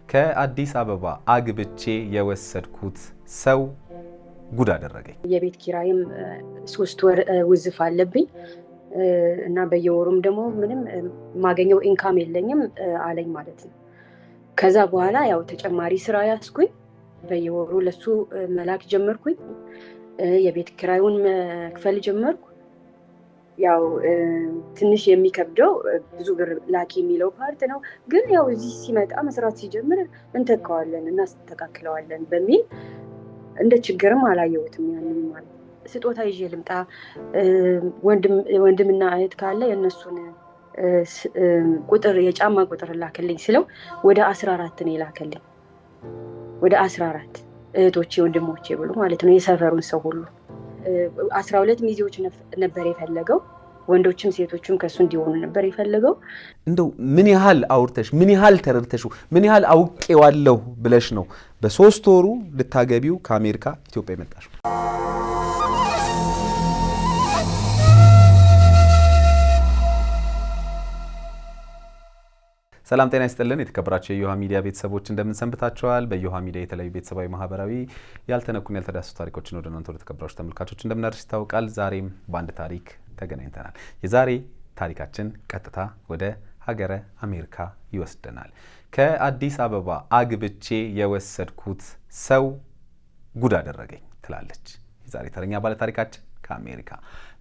ከአዲስ አበባ አግብቼ የወሰድኩት ሰው ጉድ አደረገኝ። የቤት ኪራይም 3 ወር ውዝፍ አለብኝ እና በየወሩም ደግሞ ምንም ማገኘው ኢንካም የለኝም አለኝ ማለት ነው። ከዛ በኋላ ያው ተጨማሪ ስራ ያስኩኝ በየወሩ ለሱ መላክ ጀመርኩኝ። የቤት ኪራዩን መክፈል ጀመርኩ። ያው ትንሽ የሚከብደው ብዙ ብር ላኪ የሚለው ፓርት ነው። ግን ያው እዚህ ሲመጣ መስራት ሲጀምር እንተካዋለን እና እናስተካክለዋለን በሚል እንደ ችግርም አላየሁትም። ያንን ማለት ስጦታ ይዤ ልምጣ ወንድምና እህት ካለ የነሱን ቁጥር የጫማ ቁጥር ላከልኝ ስለው ወደ 14 ነው የላከልኝ። ወደ 14 እህቶቼ ወንድሞቼ ብሎ ማለት ነው የሰፈሩን ሰው ሁሉ 12 ሚዜዎች ነበር የፈለገው። ወንዶችም ሴቶችም ከሱ እንዲሆኑ ነበር የፈለገው። እንደው ምን ያህል አውርተሽ ምን ያህል ተረድተሽው ምን ያህል አውቄዋለሁ ብለሽ ነው በ3 ወሩ ልታገቢው ከአሜሪካ ኢትዮጵያ የመጣሽው? ሰላም ጤና ይስጥልን። የተከበራችሁ የዮሃ ሚዲያ ቤተሰቦች እንደምን ሰንብታችኋል? በዮሃ ሚዲያ የተለያዩ ቤተሰባዊ ማህበራዊ ያልተነኩን ያልተዳሰሱ ታሪኮችን ወደ እናንተ ወደ ተከበራችሁ ተመልካቾች እንደምናደርስ ይታወቃል። ዛሬም በአንድ ታሪክ ተገናኝተናል። የዛሬ ታሪካችን ቀጥታ ወደ ሀገረ አሜሪካ ይወስደናል። ከአዲስ አበባ አግብቼ የወሰድኩት ሰው ጉድ አደረገኝ ትላለች የዛሬ ተረኛ ባለ ታሪካችን ከአሜሪካ።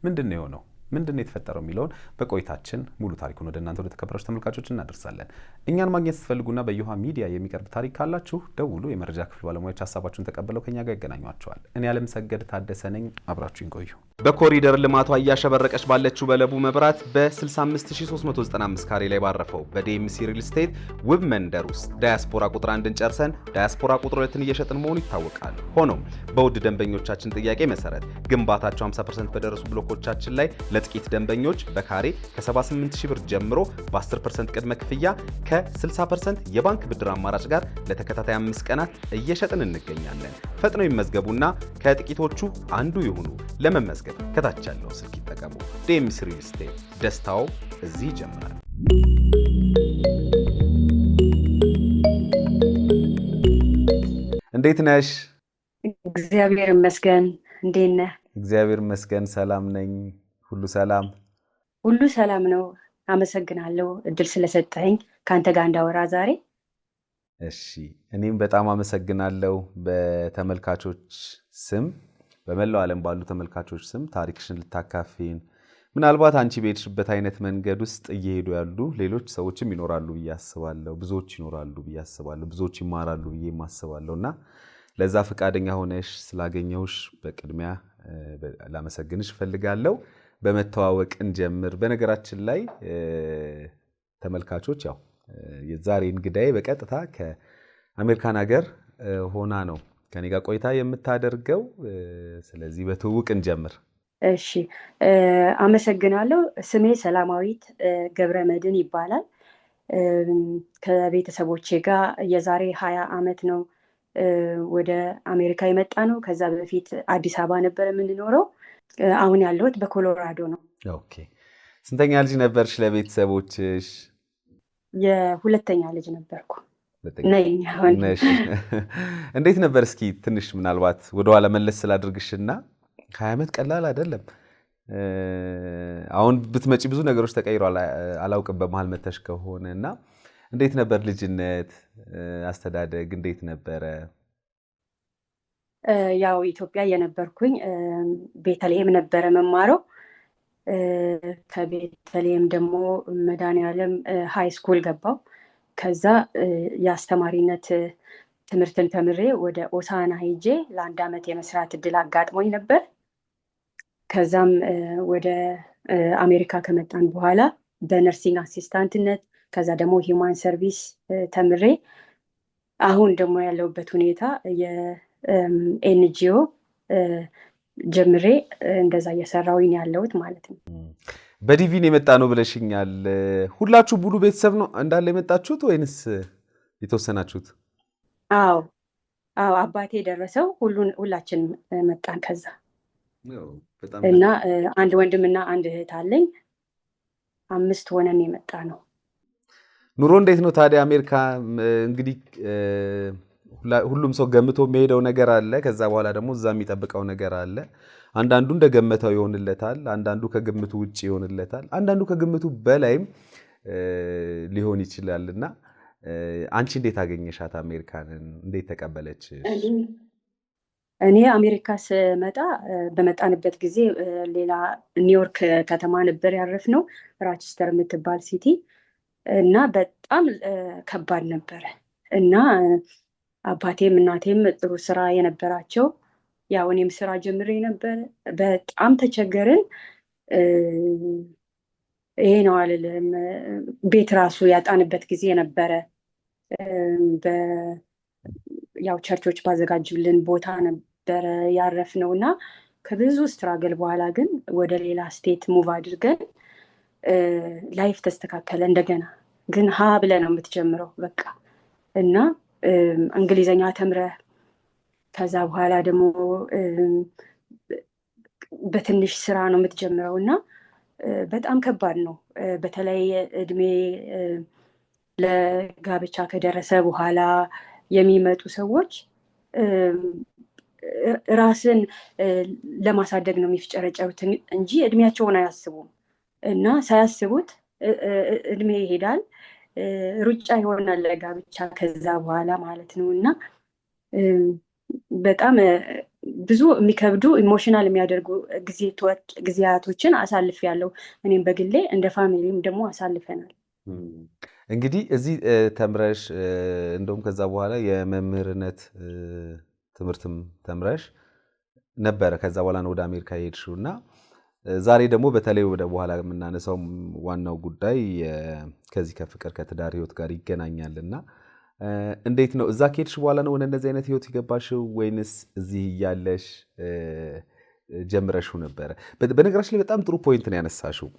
ምንድነው የሆነው? ምንድነው የተፈጠረው የሚለውን በቆይታችን ሙሉ ታሪኩን ወደ እናንተ ወደ ተከበራችሁ ተመልካቾች እናደርሳለን። እኛን ማግኘት ስትፈልጉና በዮሃ ሚዲያ የሚቀርብ ታሪክ ካላችሁ ደውሉ። የመረጃ ክፍል ባለሙያዎች ሀሳባችሁን ተቀበለው ከኛ ጋር ያገናኟቸዋል። እኔ አለምሰገድ ታደሰ ነኝ። አብራችሁን ቆዩ። በኮሪደር ልማቷ እያሸበረቀች ባለችው በለቡ መብራት በ65395 ካሬ ላይ ባረፈው በዲኤምሲ ሪል ስቴት ውብ መንደር ውስጥ ዳያስፖራ ቁጥር 1ን ጨርሰን ዳያስፖራ ቁጥር 2ን እየሸጥን መሆኑ ይታወቃል። ሆኖም በውድ ደንበኞቻችን ጥያቄ መሰረት ግንባታቸው 50% በደረሱ ብሎኮቻችን ላይ ለጥቂት ደንበኞች በካሬ ከ78000 ብር ጀምሮ በ10% ቅድመ ክፍያ ከ60% የባንክ ብድር አማራጭ ጋር ለተከታታይ 5 ቀናት እየሸጥን እንገኛለን። ፈጥነው ይመዝገቡና ከጥቂቶቹ አንዱ ይሁኑ። ለመመዝገብ ከታች ያለው ስልክ ይጠቀሙ። ዲኤምሲ ሪል ስቴት፣ ደስታው እዚህ ይጀምራል። እንዴት ነሽ? እግዚአብሔር ይመስገን። እንዴት ነህ? እግዚአብሔር ይመስገን ሰላም ነኝ። ሁሉ ሰላም? ሁሉ ሰላም ነው። አመሰግናለሁ እድል ስለሰጠኝ ካንተ ጋር እንዳወራ ዛሬ። እሺ፣ እኔም በጣም አመሰግናለሁ በተመልካቾች ስም በመላው ዓለም ባሉ ተመልካቾች ስም ታሪክሽን ልታካፊን ምናልባት አንቺ በሄድሽበት አይነት መንገድ ውስጥ እየሄዱ ያሉ ሌሎች ሰዎችም ይኖራሉ ብዬ አስባለሁ። ብዙዎች ይኖራሉ ብዬ አስባለሁ። ብዙዎች ይማራሉ ብዬ አስባለሁና ለዛ ፈቃደኛ ሆነሽ ስላገኘውሽ በቅድሚያ ላመሰግንሽ ፈልጋለሁ። በመተዋወቅ እንጀምር። በነገራችን ላይ ተመልካቾች ያው የዛሬ እንግዳዬ በቀጥታ ከአሜሪካን ሀገር ሆና ነው ከኔ ጋር ቆይታ የምታደርገው። ስለዚህ በትውውቅ እንጀምር። እሺ፣ አመሰግናለሁ። ስሜ ሰላማዊት ገብረመድህን ይባላል። ከቤተሰቦቼ ጋር የዛሬ 20 ዓመት ነው ወደ አሜሪካ የመጣ ነው። ከዛ በፊት አዲስ አበባ ነበር የምንኖረው። አሁን ያለሁት በኮሎራዶ ነው። ኦኬ። ስንተኛ ልጅ ነበርሽ ለቤተሰቦችሽ? የሁለተኛ ልጅ ነበርኩ ነኝ አሁን። እንዴት ነበር? እስኪ ትንሽ ምናልባት ወደኋላ መለስ ስላድርግሽና 20 ዓመት ቀላል አይደለም። አሁን ብትመጪ ብዙ ነገሮች ተቀይሯል። አላውቅም በመሃል መተሽ ከሆነና እንዴት ነበር ልጅነት፣ አስተዳደግ እንዴት ነበረ? ያው ኢትዮጵያ የነበርኩኝ ቤተልሔም ነበረ መማረው። ከቤተልሔም ደግሞ መድኃኔዓለም ሃይ ስኩል ገባው። ከዛ የአስተማሪነት ትምህርትን ተምሬ ወደ ኦሳና ሄጄ ለ1 ዓመት የመስራት እድል አጋጥሞኝ ነበር። ከዛም ወደ አሜሪካ ከመጣን በኋላ በነርሲንግ አሲስታንትነት ከዛ ደግሞ ሂውማን ሰርቪስ ተምሬ አሁን ደግሞ ያለሁበት ሁኔታ የኤንጂኦ ጀምሬ እንደዛ እየሰራሁኝ ያለሁት ማለት ነው። በዲቪን የመጣ ነው ብለሽኛል። ሁላችሁ ሙሉ ቤተሰብ ነው እንዳለ የመጣችሁት ወይንስ የተወሰናችሁት? አዎ አባቴ ደረሰው ሁላችን መጣን ከዛ እና አንድ ወንድምና አንድ እህት አለኝ። 5 ሆነን የመጣ ነው። ኑሮ እንዴት ነው ታዲያ አሜሪካ? እንግዲህ ሁሉም ሰው ገምቶ የሚሄደው ነገር አለ። ከዛ በኋላ ደግሞ እዛ የሚጠብቀው ነገር አለ። አንዳንዱ እንደገመተው ይሆንለታል፣ አንዳንዱ ከግምቱ ውጭ ይሆንለታል፣ አንዳንዱ ከግምቱ በላይም ሊሆን ይችላልና አንቺ እንዴት አገኘሻት አሜሪካንን? እንዴት ተቀበለች? እኔ አሜሪካ ስመጣ በመጣንበት ጊዜ ሌላ ኒውዮርክ ከተማ ነበር ያረፍነው፣ ራቸስተር የምትባል ሲቲ እና በጣም ከባድ ነበረ እና አባቴም እናቴም ጥሩ ስራ የነበራቸው፣ ያው እኔም ስራ ጀምሬ ነበር። በጣም ተቸገርን። ይሄ ነው አልልም፣ ቤት ራሱ ያጣንበት ጊዜ ነበረ። ያው ቸርቾች ባዘጋጁልን ቦታ ነበረ ያረፍነው እና ከብዙ ስትራገል በኋላ ግን ወደ ሌላ ስቴት ሙቭ አድርገን ላይፍ ተስተካከለ እንደገና። ግን ሀ ብለህ ነው የምትጀምረው በቃ እና እንግሊዘኛ ተምረህ ከዛ በኋላ ደግሞ በትንሽ ስራ ነው የምትጀምረው እና በጣም ከባድ ነው። በተለይ እድሜ ለጋብቻ ከደረሰ በኋላ የሚመጡ ሰዎች ራስን ለማሳደግ ነው የሚፍጨረጨሩት እንጂ እድሜያቸውን አያስቡም። እና ሳያስቡት እድሜ ይሄዳል፣ ሩጫ ይሆናል ለጋብቻ ከዛ በኋላ ማለት ነው። እና በጣም ብዙ የሚከብዱ ኢሞሽናል የሚያደርጉ ጊዜያቶችን አሳልፌያለሁ። እኔም በግሌ እንደ ፋሚሊም ደግሞ አሳልፈናል። እንግዲህ እዚህ ተምረሽ እንደውም ከዛ በኋላ የመምህርነት ትምህርትም ተምረሽ ነበረ። ከዛ በኋላ ነው ወደ አሜሪካ የሄድሽው እና ዛሬ ደግሞ በተለይ ወደ በኋላ የምናነሳው ዋናው ጉዳይ ከዚህ ከፍቅር ከትዳር ህይወት ጋር ይገናኛልና እንዴት ነው እዛ ከሄድሽ በኋላ ነው ወደ እንደዚህ አይነት ህይወት የገባሽው ወይንስ እዚህ እያለሽ ጀምረሽው ነበረ? በነገራችን ላይ በጣም ጥሩ ፖይንት ነው ያነሳሽው።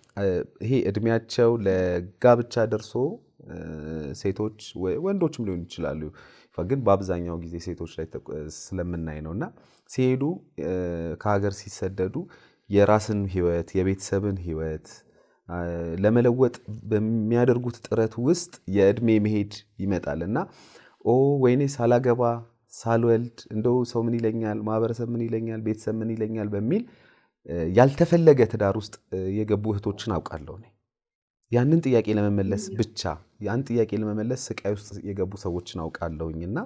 ይሄ እድሜያቸው ለጋብቻ ደርሶ ሴቶች ወንዶችም ሊሆኑ ይችላሉ፣ ግን በአብዛኛው ጊዜ ሴቶች ላይ ስለምናይ ነውና ሲሄዱ ከሀገር ሲሰደዱ የራስን ህይወት የቤተሰብን ህይወት ለመለወጥ በሚያደርጉት ጥረት ውስጥ የእድሜ መሄድ ይመጣልና ወይኔ ሳላገባ ሳልወልድ እንደው ሰው ምን ይለኛል፣ ማህበረሰብ ምን ይለኛል፣ ቤተሰብ ምን ይለኛል በሚል ያልተፈለገ ትዳር ውስጥ የገቡ እህቶችን አውቃለሁ። ያንን ጥያቄ ለመመለስ ብቻ ያን ጥያቄ ለመመለስ ስቃይ ውስጥ የገቡ ሰዎችን አውቃለሁኝና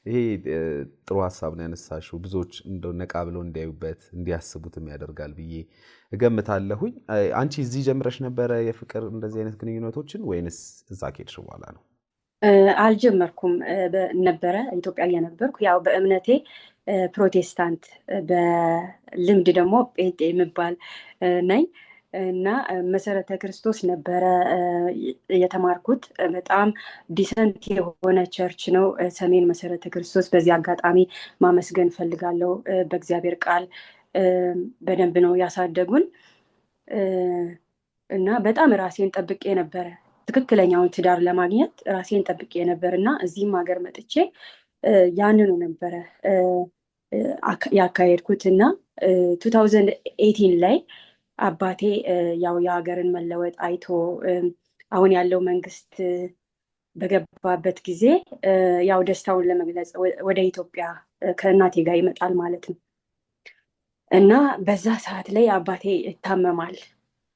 ይሄ ጥሩ ሀሳብ ነው ያነሳሽው። ብዙዎች እንደው ነቃ ብለው እንዲያዩበት እንዲያስቡትም ያደርጋል ብዬ እገምታለሁኝ። አንቺ እዚህ ጀምረሽ ነበረ የፍቅር እንደዚህ አይነት ግንኙነቶችን ወይንስ እዛ ከሄድሽ በኋላ ነው? አልጀመርኩም ነበረ። ኢትዮጵያ የነበርኩ ያው በእምነቴ ፕሮቴስታንት በልምድ ደግሞ ጴንጤ የሚባል ነኝ እና መሰረተ ክርስቶስ ነበረ የተማርኩት። በጣም ዲሰንት የሆነ ቸርች ነው ሰሜን መሰረተ ክርስቶስ። በዚህ አጋጣሚ ማመስገን ፈልጋለሁ። በእግዚአብሔር ቃል በደንብ ነው ያሳደጉን እና በጣም ራሴን ጠብቄ ነበረ ትክክለኛውን ትዳር ለማግኘት ራሴን ጠብቄ ነበር እና እዚህም ሀገር መጥቼ ያንኑ ነበረ ያካሄድኩት እና 2018 ላይ አባቴ ያው የሀገርን መለወጥ አይቶ አሁን ያለው መንግስት በገባበት ጊዜ ያው ደስታውን ለመግለጽ ወደ ኢትዮጵያ ከእናቴ ጋር ይመጣል ማለት ነው እና በዛ ሰዓት ላይ አባቴ ይታመማል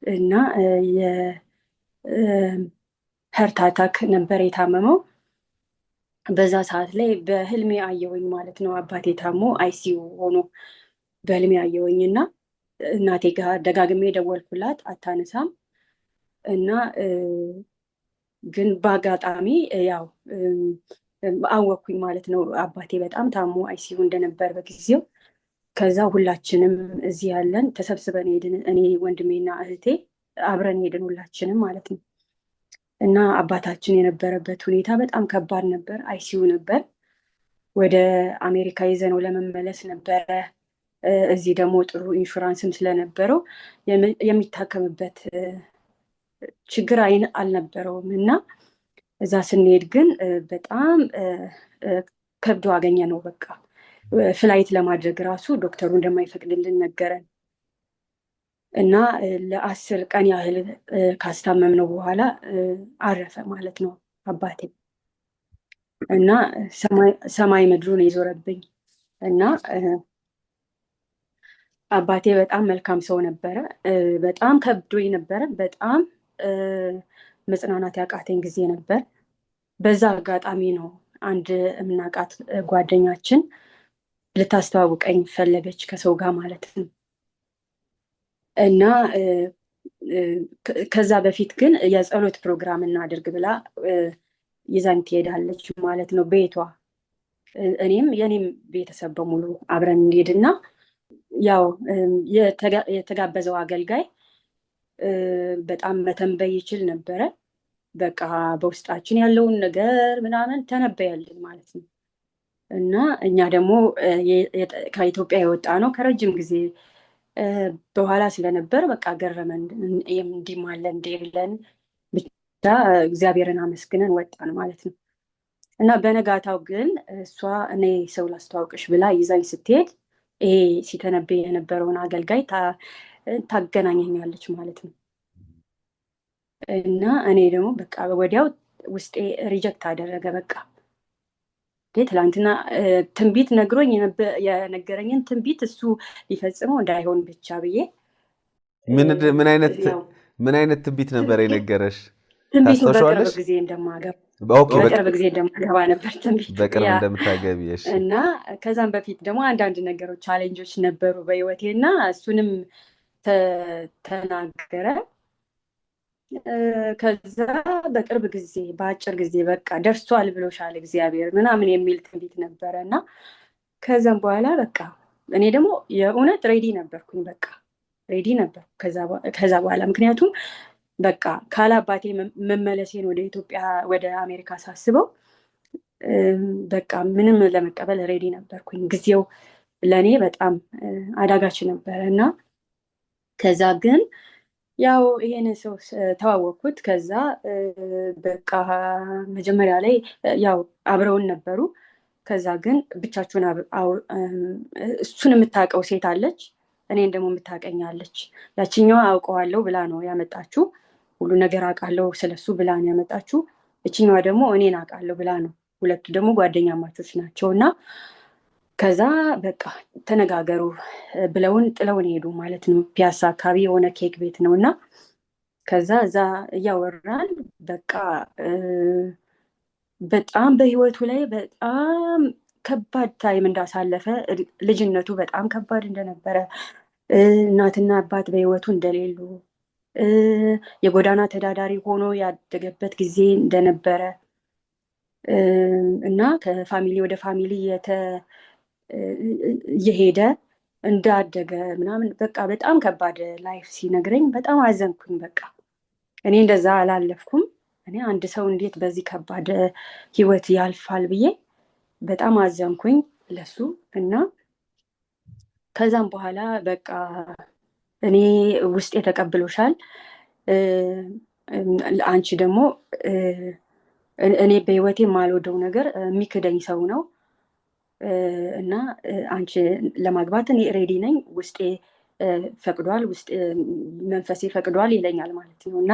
እና ሀርት አታክ ነበር የታመመው። በዛ ሰዓት ላይ በህልሜ አየሁኝ ማለት ነው። አባቴ ታሞ አይሲዩ ሆኖ በህልሜ አየሁኝ እና እናቴ ጋር ደጋግሜ ደወልኩላት፣ አታነሳም እና ግን በአጋጣሚ ያው አወቅኩኝ ማለት ነው አባቴ በጣም ታሞ አይሲዩ እንደነበር በጊዜው። ከዛ ሁላችንም እዚህ ያለን ተሰብስበን ሄድን፣ እኔ ወንድሜና እህቴ አብረን ሄድን ሁላችንም ማለት ነው እና አባታችን የነበረበት ሁኔታ በጣም ከባድ ነበር። አይሲዩ ነበር። ወደ አሜሪካ ይዘነው ለመመለስ ነበረ። እዚህ ደግሞ ጥሩ ኢንሹራንስም ስለነበረው የሚታከምበት ችግር አልነበረውም እና እዛ ስንሄድ ግን በጣም ከብዶ አገኘ ነው። በቃ ፍላይት ለማድረግ ራሱ ዶክተሩ እንደማይፈቅድልን ነገረን እና ለ10 ቀን ያህል ካስታመምነው በኋላ አረፈ ማለት ነው አባቴ እና ሰማይ ምድሩን የዞረብኝ እና አባቴ በጣም መልካም ሰው ነበረ። በጣም ከብዶኝ ነበረ። በጣም መጽናናት ያቃተኝ ጊዜ ነበር። በዛ አጋጣሚ ነው አንድ የምናውቃት ጓደኛችን ልታስተዋውቀኝ ፈለገች ከሰው ጋር ማለት ነው። እና ከዛ በፊት ግን የጸሎት ፕሮግራም እናድርግ ብላ ይዛኝ ትሄዳለች ማለት ነው ቤቷ። እኔም የኔም ቤተሰብ በሙሉ አብረን እንሄድና ያው የተጋበዘው አገልጋይ በጣም መተንበይ ይችል ነበረ። በቃ በውስጣችን ያለውን ነገር ምናምን ተነበያልን ማለት ነው። እና እኛ ደግሞ ከኢትዮጵያ የወጣ ነው ከረጅም ጊዜ በኋላ ስለነበር በቃ ገረመን። እንዲህም አለ እንዴ ብለን ብቻ እግዚአብሔርን አመስግነን ወጣን ማለት ነው። እና በነጋታው ግን እሷ እኔ ሰው ላስተዋውቅሽ ብላ ይዛኝ ስትሄድ ይሄ ሲተነበይ የነበረውን አገልጋይ ታገናኘኛለች ማለት ነው። እና እኔ ደግሞ በቃ ወዲያው ውስጤ ሪጀክት አደረገ። በቃ ትላንትና ትንቢት ነግሮኝ የነገረኝን ትንቢት እሱ ሊፈጽመው እንዳይሆን ብቻ ብዬ ምን አይነት ትንቢት ነበር የነገረሽ? ትንቢቱ በቅርብ ጊዜ እንደማገባ ነበር ትንቢት በቅርብ እንደምታገቢ። እና ከዛም በፊት ደግሞ አንዳንድ ነገሮች ቻሌንጆች ነበሩ በህይወቴ እና እሱንም ተናገረ። ከዛ በቅርብ ጊዜ በአጭር ጊዜ በቃ ደርሷል ብሎሻል እግዚአብሔር ምናምን የሚል ትንቢት ነበረ። እና ከዛም በኋላ በቃ እኔ ደግሞ የእውነት ሬዲ ነበርኩኝ። በቃ ሬዲ ነበር ከዛ በኋላ ምክንያቱም በቃ ካለ አባቴ መመለሴን ወደ ኢትዮጵያ ወደ አሜሪካ ሳስበው በቃ ምንም ለመቀበል ሬዲ ነበርኩኝ። ጊዜው ለእኔ በጣም አዳጋች ነበረ እና ከዛ ግን ያው ይሄንን ሰው ተዋወቅኩት። ከዛ በቃ መጀመሪያ ላይ ያው አብረውን ነበሩ። ከዛ ግን ብቻችሁን እሱን የምታውቀው ሴት አለች፣ እኔን ደግሞ የምታውቀኛለች። ያችኛዋ አውቀዋለሁ ብላ ነው ያመጣችው። ሁሉ ነገር አውቃለሁ ስለሱ ብላ ነው ያመጣችው። እችኛዋ ደግሞ እኔን አውቃለሁ ብላ ነው። ሁለቱ ደግሞ ጓደኛ ማቾች ናቸው። እና ከዛ በቃ ተነጋገሩ ብለውን ጥለውን ሄዱ ማለት ነው። ፒያሳ አካባቢ የሆነ ኬክ ቤት ነው። እና ከዛ እዛ እያወራን በቃ በጣም በህይወቱ ላይ በጣም ከባድ ታይም እንዳሳለፈ፣ ልጅነቱ በጣም ከባድ እንደነበረ፣ እናትና አባት በህይወቱ እንደሌሉ፣ የጎዳና ተዳዳሪ ሆኖ ያደገበት ጊዜ እንደነበረ እና ከፋሚሊ ወደ ፋሚሊ እየሄደ እንዳደገ ምናምን በቃ በጣም ከባድ ላይፍ ሲነግረኝ በጣም አዘንኩኝ። በቃ እኔ እንደዛ አላለፍኩም። እኔ አንድ ሰው እንዴት በዚህ ከባድ ህይወት ያልፋል ብዬ በጣም አዘንኩኝ ለሱ። እና ከዛም በኋላ በቃ እኔ ውስጤ ተቀብሎሻል፣ አንቺ ደግሞ እኔ በህይወቴ የማልወደው ነገር የሚክደኝ ሰው ነው እና አንቺ ለማግባት እኔ ሬዲ ነኝ፣ ውስጤ ፈቅዷል፣ ውስጤ መንፈሴ ፈቅዷል ይለኛል ማለት ነው። እና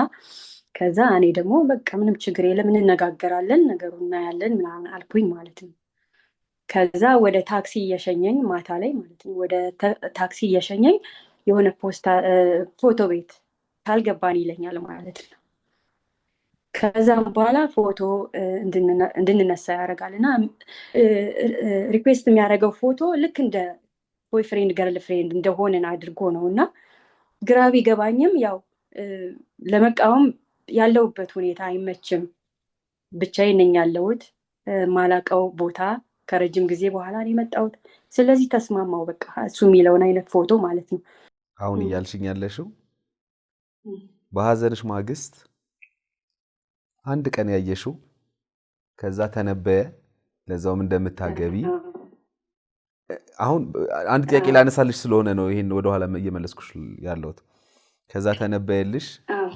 ከዛ እኔ ደግሞ በቃ ምንም ችግር የለም እንነጋገራለን፣ ነገሩ እናያለን ምናምን አልኩኝ ማለት ነው። ከዛ ወደ ታክሲ እየሸኘኝ ማታ ላይ ማለት ነው ወደ ታክሲ እየሸኘኝ የሆነ ፎቶ ቤት ካልገባን ይለኛል ማለት ነው። ከዛም በኋላ ፎቶ እንድንነሳ ያደርጋል። እና ሪኩዌስት የሚያደርገው ፎቶ ልክ እንደ ቦይፍሬንድ ገርል ፍሬንድ እንደሆንን አድርጎ ነው። እና ግራ ቢገባኝም ያው ለመቃወም ያለውበት ሁኔታ አይመችም። ብቻዬን ነኝ ያለሁት፣ ማላቀው ቦታ ከረጅም ጊዜ በኋላ ነው የመጣሁት። ስለዚህ ተስማማው በቃ እሱ የሚለውን አይነት ፎቶ ማለት ነው። አሁን እያልሽኝ ያለሽው በሀዘንሽ ማግስት አንድ ቀን ያየሽው ከዛ ተነበየ፣ ለዛውም እንደምታገቢ። አሁን አንድ ጥያቄ ላነሳልሽ ስለሆነ ነው ይሄን ወደኋላ እየመለስኩሽ ያለሁት። ከዛ ተነበየልሽ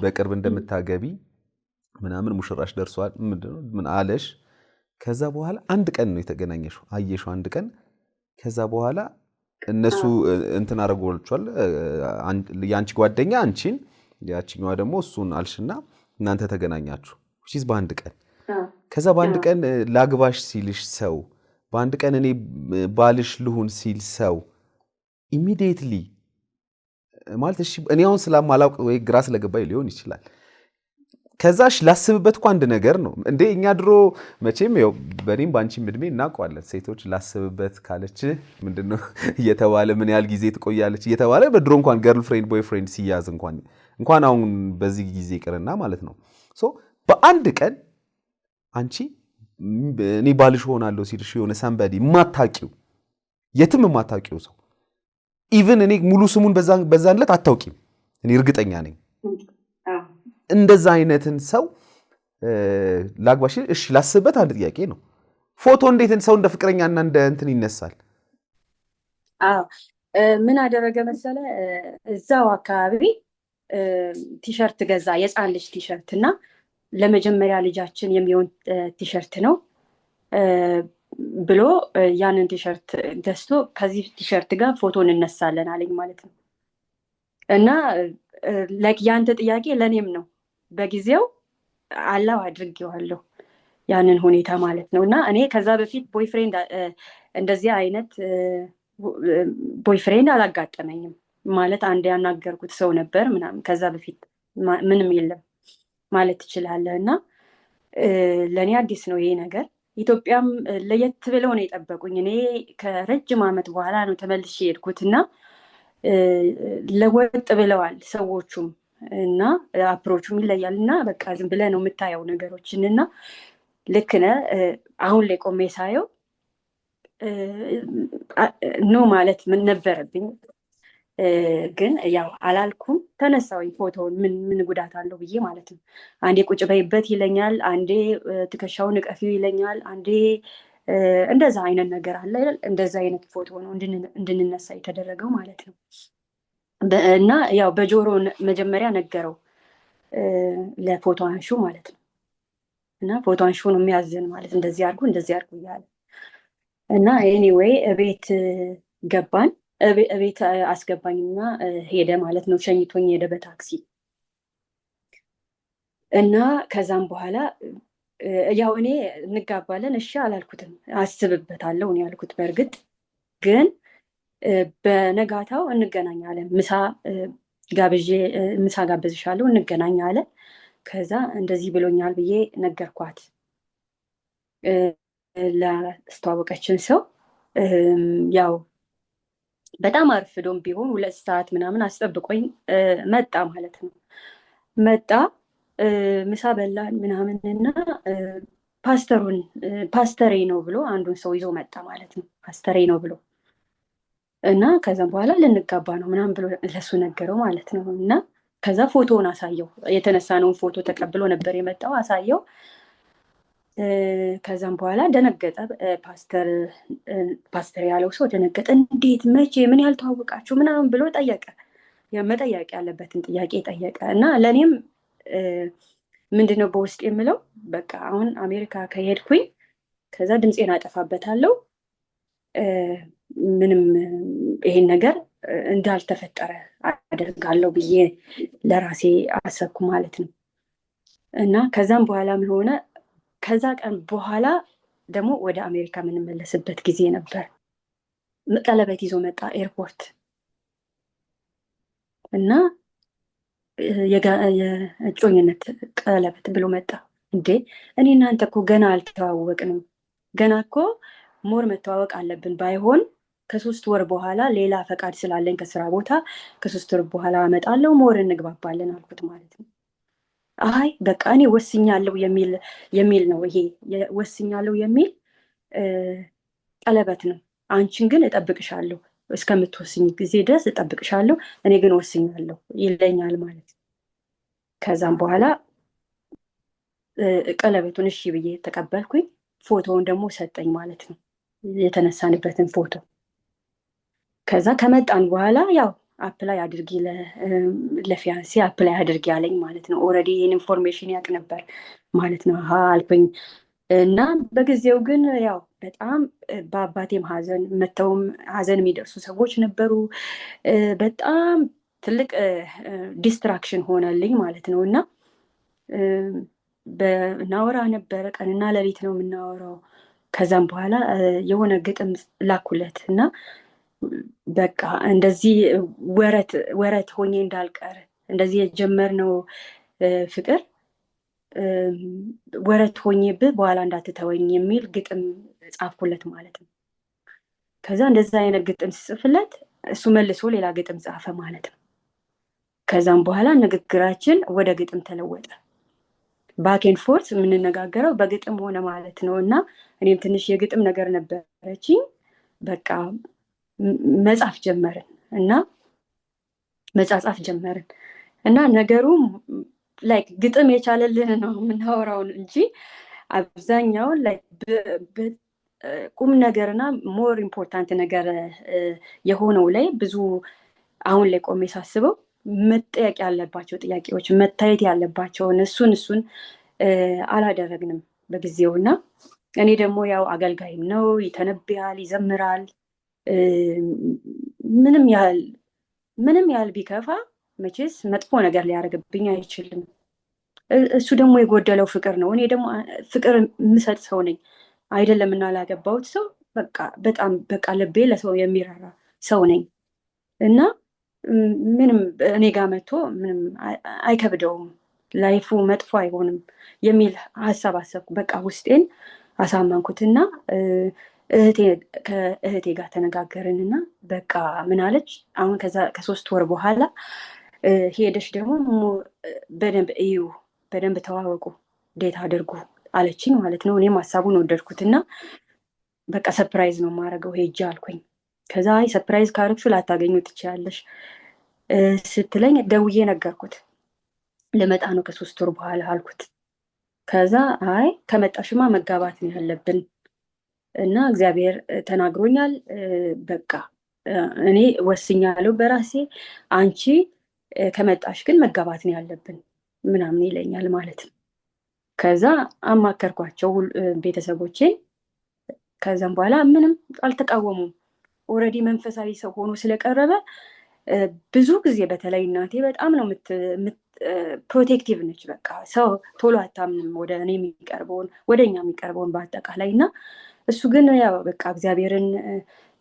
በቅርብ እንደምታገቢ ምናምን፣ ሙሽራሽ ደርሷል ምን አለሽ። ከዛ በኋላ አንድ ቀን ነው የተገናኘሽው፣ አየሽው አንድ ቀን። ከዛ በኋላ እነሱ እንትን አደረጓቸዋል፣ የአንቺ ጓደኛ አንቺን፣ ያቺኛዋ ደግሞ እሱን አልሽና እናንተ ተገናኛችሁ። በአንድ ቀን ከዛ በአንድ ቀን ላግባሽ ሲልሽ ሰው፣ በአንድ ቀን እኔ ባልሽ ልሁን ሲል ሰው ኢሚዲየትሊ ማለት እሺ እኔ አሁን ስለማላውቅ ወይ ግራ ስለገባኝ ሊሆን ይችላል። ከዛሽ ላስብበት እኮ አንድ ነገር ነው እንዴ። እኛ ድሮ መቼም ያው በእኔም በአንቺም እድሜ እናውቀዋለን። ሴቶች ላስብበት ካለች ምንድነው እየተባለ ምን ያህል ጊዜ ትቆያለች እየተባለ በድሮ እንኳን ገርል ፍሬንድ ቦይ ፍሬንድ ሲያዝ እንኳን አሁን በዚህ ጊዜ ይቅርና ማለት ነው። ሶ በአንድ ቀን አንቺ እኔ ባልሽ ሆናለሁ ሲልሽ የሆነ ሰንበዲ የማታውቂው የትም የማታውቂው ሰው ኢቭን እኔ ሙሉ ስሙን በዛን ዕለት አታውቂም፣ እኔ እርግጠኛ ነኝ። እንደዛ አይነትን ሰው ላግባሽ እሺ ላስብበት አንድ ጥያቄ ነው። ፎቶ እንዴት ሰው እንደ ፍቅረኛና እንደ እንትን ይነሳል? ምን አደረገ መሰለ፣ እዛው አካባቢ ቲሸርት ገዛ፣ የሕፃን ልጅ ቲሸርት እና ለመጀመሪያ ልጃችን የሚሆን ቲሸርት ነው ብሎ ያንን ቲሸርት ገዝቶ ከዚህ ቲሸርት ጋር ፎቶ እንነሳለን አለኝ ማለት ነው። እና ያንተ ጥያቄ ለእኔም ነው። በጊዜው አላው አድርጌዋለሁ ያንን ሁኔታ ማለት ነው። እና እኔ ከዛ በፊት ቦይፍሬንድ እንደዚህ አይነት ቦይፍሬንድ አላጋጠመኝም ማለት አንድ ያናገርኩት ሰው ነበር ምናምን፣ ከዛ በፊት ምንም የለም ማለት ትችላለህ። እና ለእኔ አዲስ ነው ይሄ ነገር። ኢትዮጵያም ለየት ብለው ነው የጠበቁኝ። እኔ ከረጅም ዓመት በኋላ ነው ተመልሼ የሄድኩት እና ለወጥ ብለዋል ሰዎቹም እና አፕሮቹም ይለያል። እና በቃ ዝም ብለህ ነው የምታየው ነገሮችን እና ልክ ነህ። አሁን ላይ ቆሜ ሳየው ኖ ማለት ምን ነበረብኝ፣ ግን ያው አላልኩም። ተነሳውኝ ፎቶውን ምን ጉዳት አለው ብዬ ማለት ነው። አንዴ ቁጭ በይበት ይለኛል፣ አንዴ ትከሻውን እቀፊው ይለኛል፣ አንዴ እንደዛ አይነት ነገር አለ። እንደዛ አይነት ፎቶ ነው እንድንነሳ የተደረገው ማለት ነው። እና ያው በጆሮ መጀመሪያ ነገረው ለፎቶ አንሹ ማለት ነው። እና ፎቶ አንሹ ነው የሚያዝን ማለት እንደዚህ አድርጉ እንደዚህ አድርጉ እያለ እና ኤኒዌይ እቤት ገባን። እቤት አስገባኝና ሄደ ማለት ነው። ሸኝቶኝ ሄደ በታክሲ። እና ከዛም በኋላ ያው እኔ እንጋባለን እሺ አላልኩትም፣ አስብበታለሁ እኔ ያልኩት። በእርግጥ ግን በነጋታው እንገናኛለን፣ ምሳ ጋብዝሻለሁ እንገናኛለን። ከዛ እንደዚህ ብሎኛል ብዬ ነገርኳት ላስተዋወቀችን ሰው። ያው በጣም አርፍዶም ቢሆን 2 ሰዓት ምናምን አስጠብቆኝ መጣ ማለት ነው። መጣ ምሳ በላን ምናምን እና ፓስተሬ ነው ብሎ አንዱን ሰው ይዞ መጣ ማለት ነው። ፓስተሬ ነው ብሎ እና ከዛም በኋላ ልንጋባ ነው ምናምን ብሎ ለሱ ነገረው ማለት ነው። እና ከዛ ፎቶውን አሳየው፣ የተነሳነውን ፎቶ ተቀብሎ ነበር የመጣው፣ አሳየው። ከዛም በኋላ ደነገጠ። ፓስተር ያለው ሰው ደነገጠ። እንዴት መቼ ምን ያልተዋወቃችሁ ምናምን ብሎ ጠየቀ። መጠየቅ ያለበትን ጥያቄ ጠየቀ። እና ለእኔም ምንድነው በውስጥ የምለው በቃ አሁን አሜሪካ ከሄድኩኝ ከዛ ድምፄን አጠፋበታለሁ፣ ምንም ይሄን ነገር እንዳልተፈጠረ አደርጋለሁ ብዬ ለራሴ አሰብኩ ማለት ነው። እና ከዛም በኋላ ምን ሆነ፣ ከዛ ቀን በኋላ ደግሞ ወደ አሜሪካ የምንመለስበት ጊዜ ነበር። ቀለበት ይዞ መጣ ኤርፖርት እና የእጮኝነት ቀለበት ብሎ መጣ። እንዴ እኔ እናንተ እኮ ገና አልተዋወቅንም፣ ገና እኮ ሞር መተዋወቅ አለብን። ባይሆን ከ3 ወር በኋላ ሌላ ፈቃድ ስላለኝ ከስራ ቦታ ከ3 ወር በኋላ አመጣለሁ፣ ሞር እንግባባለን አልኩት ማለት ነው። አይ በቃ እኔ ወስኛለሁ የሚል ነው ይሄ ወስኛለሁ የሚል ቀለበት ነው። አንቺን ግን እጠብቅሻለሁ፣ እስከምትወስኝ ጊዜ ድረስ እጠብቅሻለሁ፣ እኔ ግን ወስኛለሁ ይለኛል ማለት ነው። ከዛም በኋላ ቀለበቱን እሺ ብዬ ተቀበልኩኝ። ፎቶውን ደግሞ ሰጠኝ ማለት ነው፣ የተነሳንበትን ፎቶ። ከዛ ከመጣን በኋላ ያው አፕላይ አድርጊ ለፊያንሴ አፕላይ አድርጊ አለኝ ማለት ነው። ኦልሬዲ ይህን ኢንፎርሜሽን ያውቅ ነበር ማለት ነው አልኩኝ። እና በጊዜው ግን ያው በጣም በአባቴም ሀዘን መተውም ሀዘን የሚደርሱ ሰዎች ነበሩ። በጣም ትልቅ ዲስትራክሽን ሆነልኝ ማለት ነው። እና በናወራ ነበረ። ቀንና ሌሊት ነው የምናወራው። ከዛም በኋላ የሆነ ግጥም ላኩለት እና በቃ እንደዚህ ወረት ሆኜ እንዳልቀር እንደዚህ የጀመርነው ፍቅር ወረት ሆኜብህ በኋላ እንዳትተወኝ የሚል ግጥም ጻፍኩለት ማለት ነው። ከዛ እንደዛ አይነት ግጥም ስጽፍለት እሱ መልሶ ሌላ ግጥም ጻፈ ማለት ነው። ከዛም በኋላ ንግግራችን ወደ ግጥም ተለወጠ። ባኬን ፎርስ የምንነጋገረው በግጥም ሆነ ማለት ነው። እና እኔም ትንሽ የግጥም ነገር ነበረችኝ። በቃ መጻፍ ጀመርን እና መጻጻፍ ጀመርን እና ነገሩም ላይክ ግጥም የቻለልን ነው የምናወራውን እንጂ አብዛኛውን ቁም ነገርና ሞር ኢምፖርታንት ነገር የሆነው ላይ ብዙ አሁን ላይ ቆሜ ሳስበው መጠየቅ ያለባቸው ጥያቄዎች መታየት ያለባቸውን እሱን አላደረግንም በጊዜው። እና እኔ ደግሞ ያው አገልጋይም ነው፣ ይተነብያል፣ ይዘምራል። ምንም ያህል ቢከፋ መቼስ መጥፎ ነገር ሊያደርግብኝ አይችልም። እሱ ደግሞ የጎደለው ፍቅር ነው። እኔ ደግሞ ፍቅር የምሰጥ ሰው ነኝ አይደለም እና ላገባሁት ሰው በጣም በቃ ልቤ ለሰው የሚራራ ሰው ነኝ እና ምንም እኔ ጋር መጥቶ ምንም አይከብደውም፣ ላይፉ መጥፎ አይሆንም የሚል ሀሳብ አሰብኩ። በቃ ውስጤን አሳመንኩትና ከእህቴ ጋር ተነጋገርንና በቃ ምን አለች፣ አሁን ከ3 ወር በኋላ ሄደሽ ደግሞ በደንብ እዩ፣ በደንብ ተዋወቁ፣ ዴት አድርጉ አለችኝ ማለት ነው። እኔም ሀሳቡን ወደድኩትና በቃ ሰፕራይዝ ነው የማደርገው ሄጄ አልኩኝ። ከዛ ሰፕራይዝ ካረግሹ ላታገኙ ትችያለሽ ስትለኝ ደውዬ ነገርኩት። ልመጣ ነው ከ3 ወር በኋላ አልኩት። ከዛ አይ ከመጣሽማ መጋባት ነው ያለብን እና እግዚአብሔር ተናግሮኛል፣ በቃ እኔ ወስኛለሁ በራሴ፣ አንቺ ከመጣሽ ግን መጋባት ነው ያለብን ምናምን ይለኛል ማለት ነው። ከዛ አማከርኳቸው ቤተሰቦቼን። ከዛም በኋላ ምንም አልተቃወሙም። ኦልሬዲ መንፈሳዊ ሰው ሆኖ ስለቀረበ ብዙ ጊዜ በተለይ እናቴ በጣም ነው ፕሮቴክቲቭ ነች። በቃ ሰው ቶሎ አታምንም ወደ እኔ የሚቀርበውን ወደ እኛ የሚቀርበውን በአጠቃላይ። እና እሱ ግን ያው በቃ እግዚአብሔርን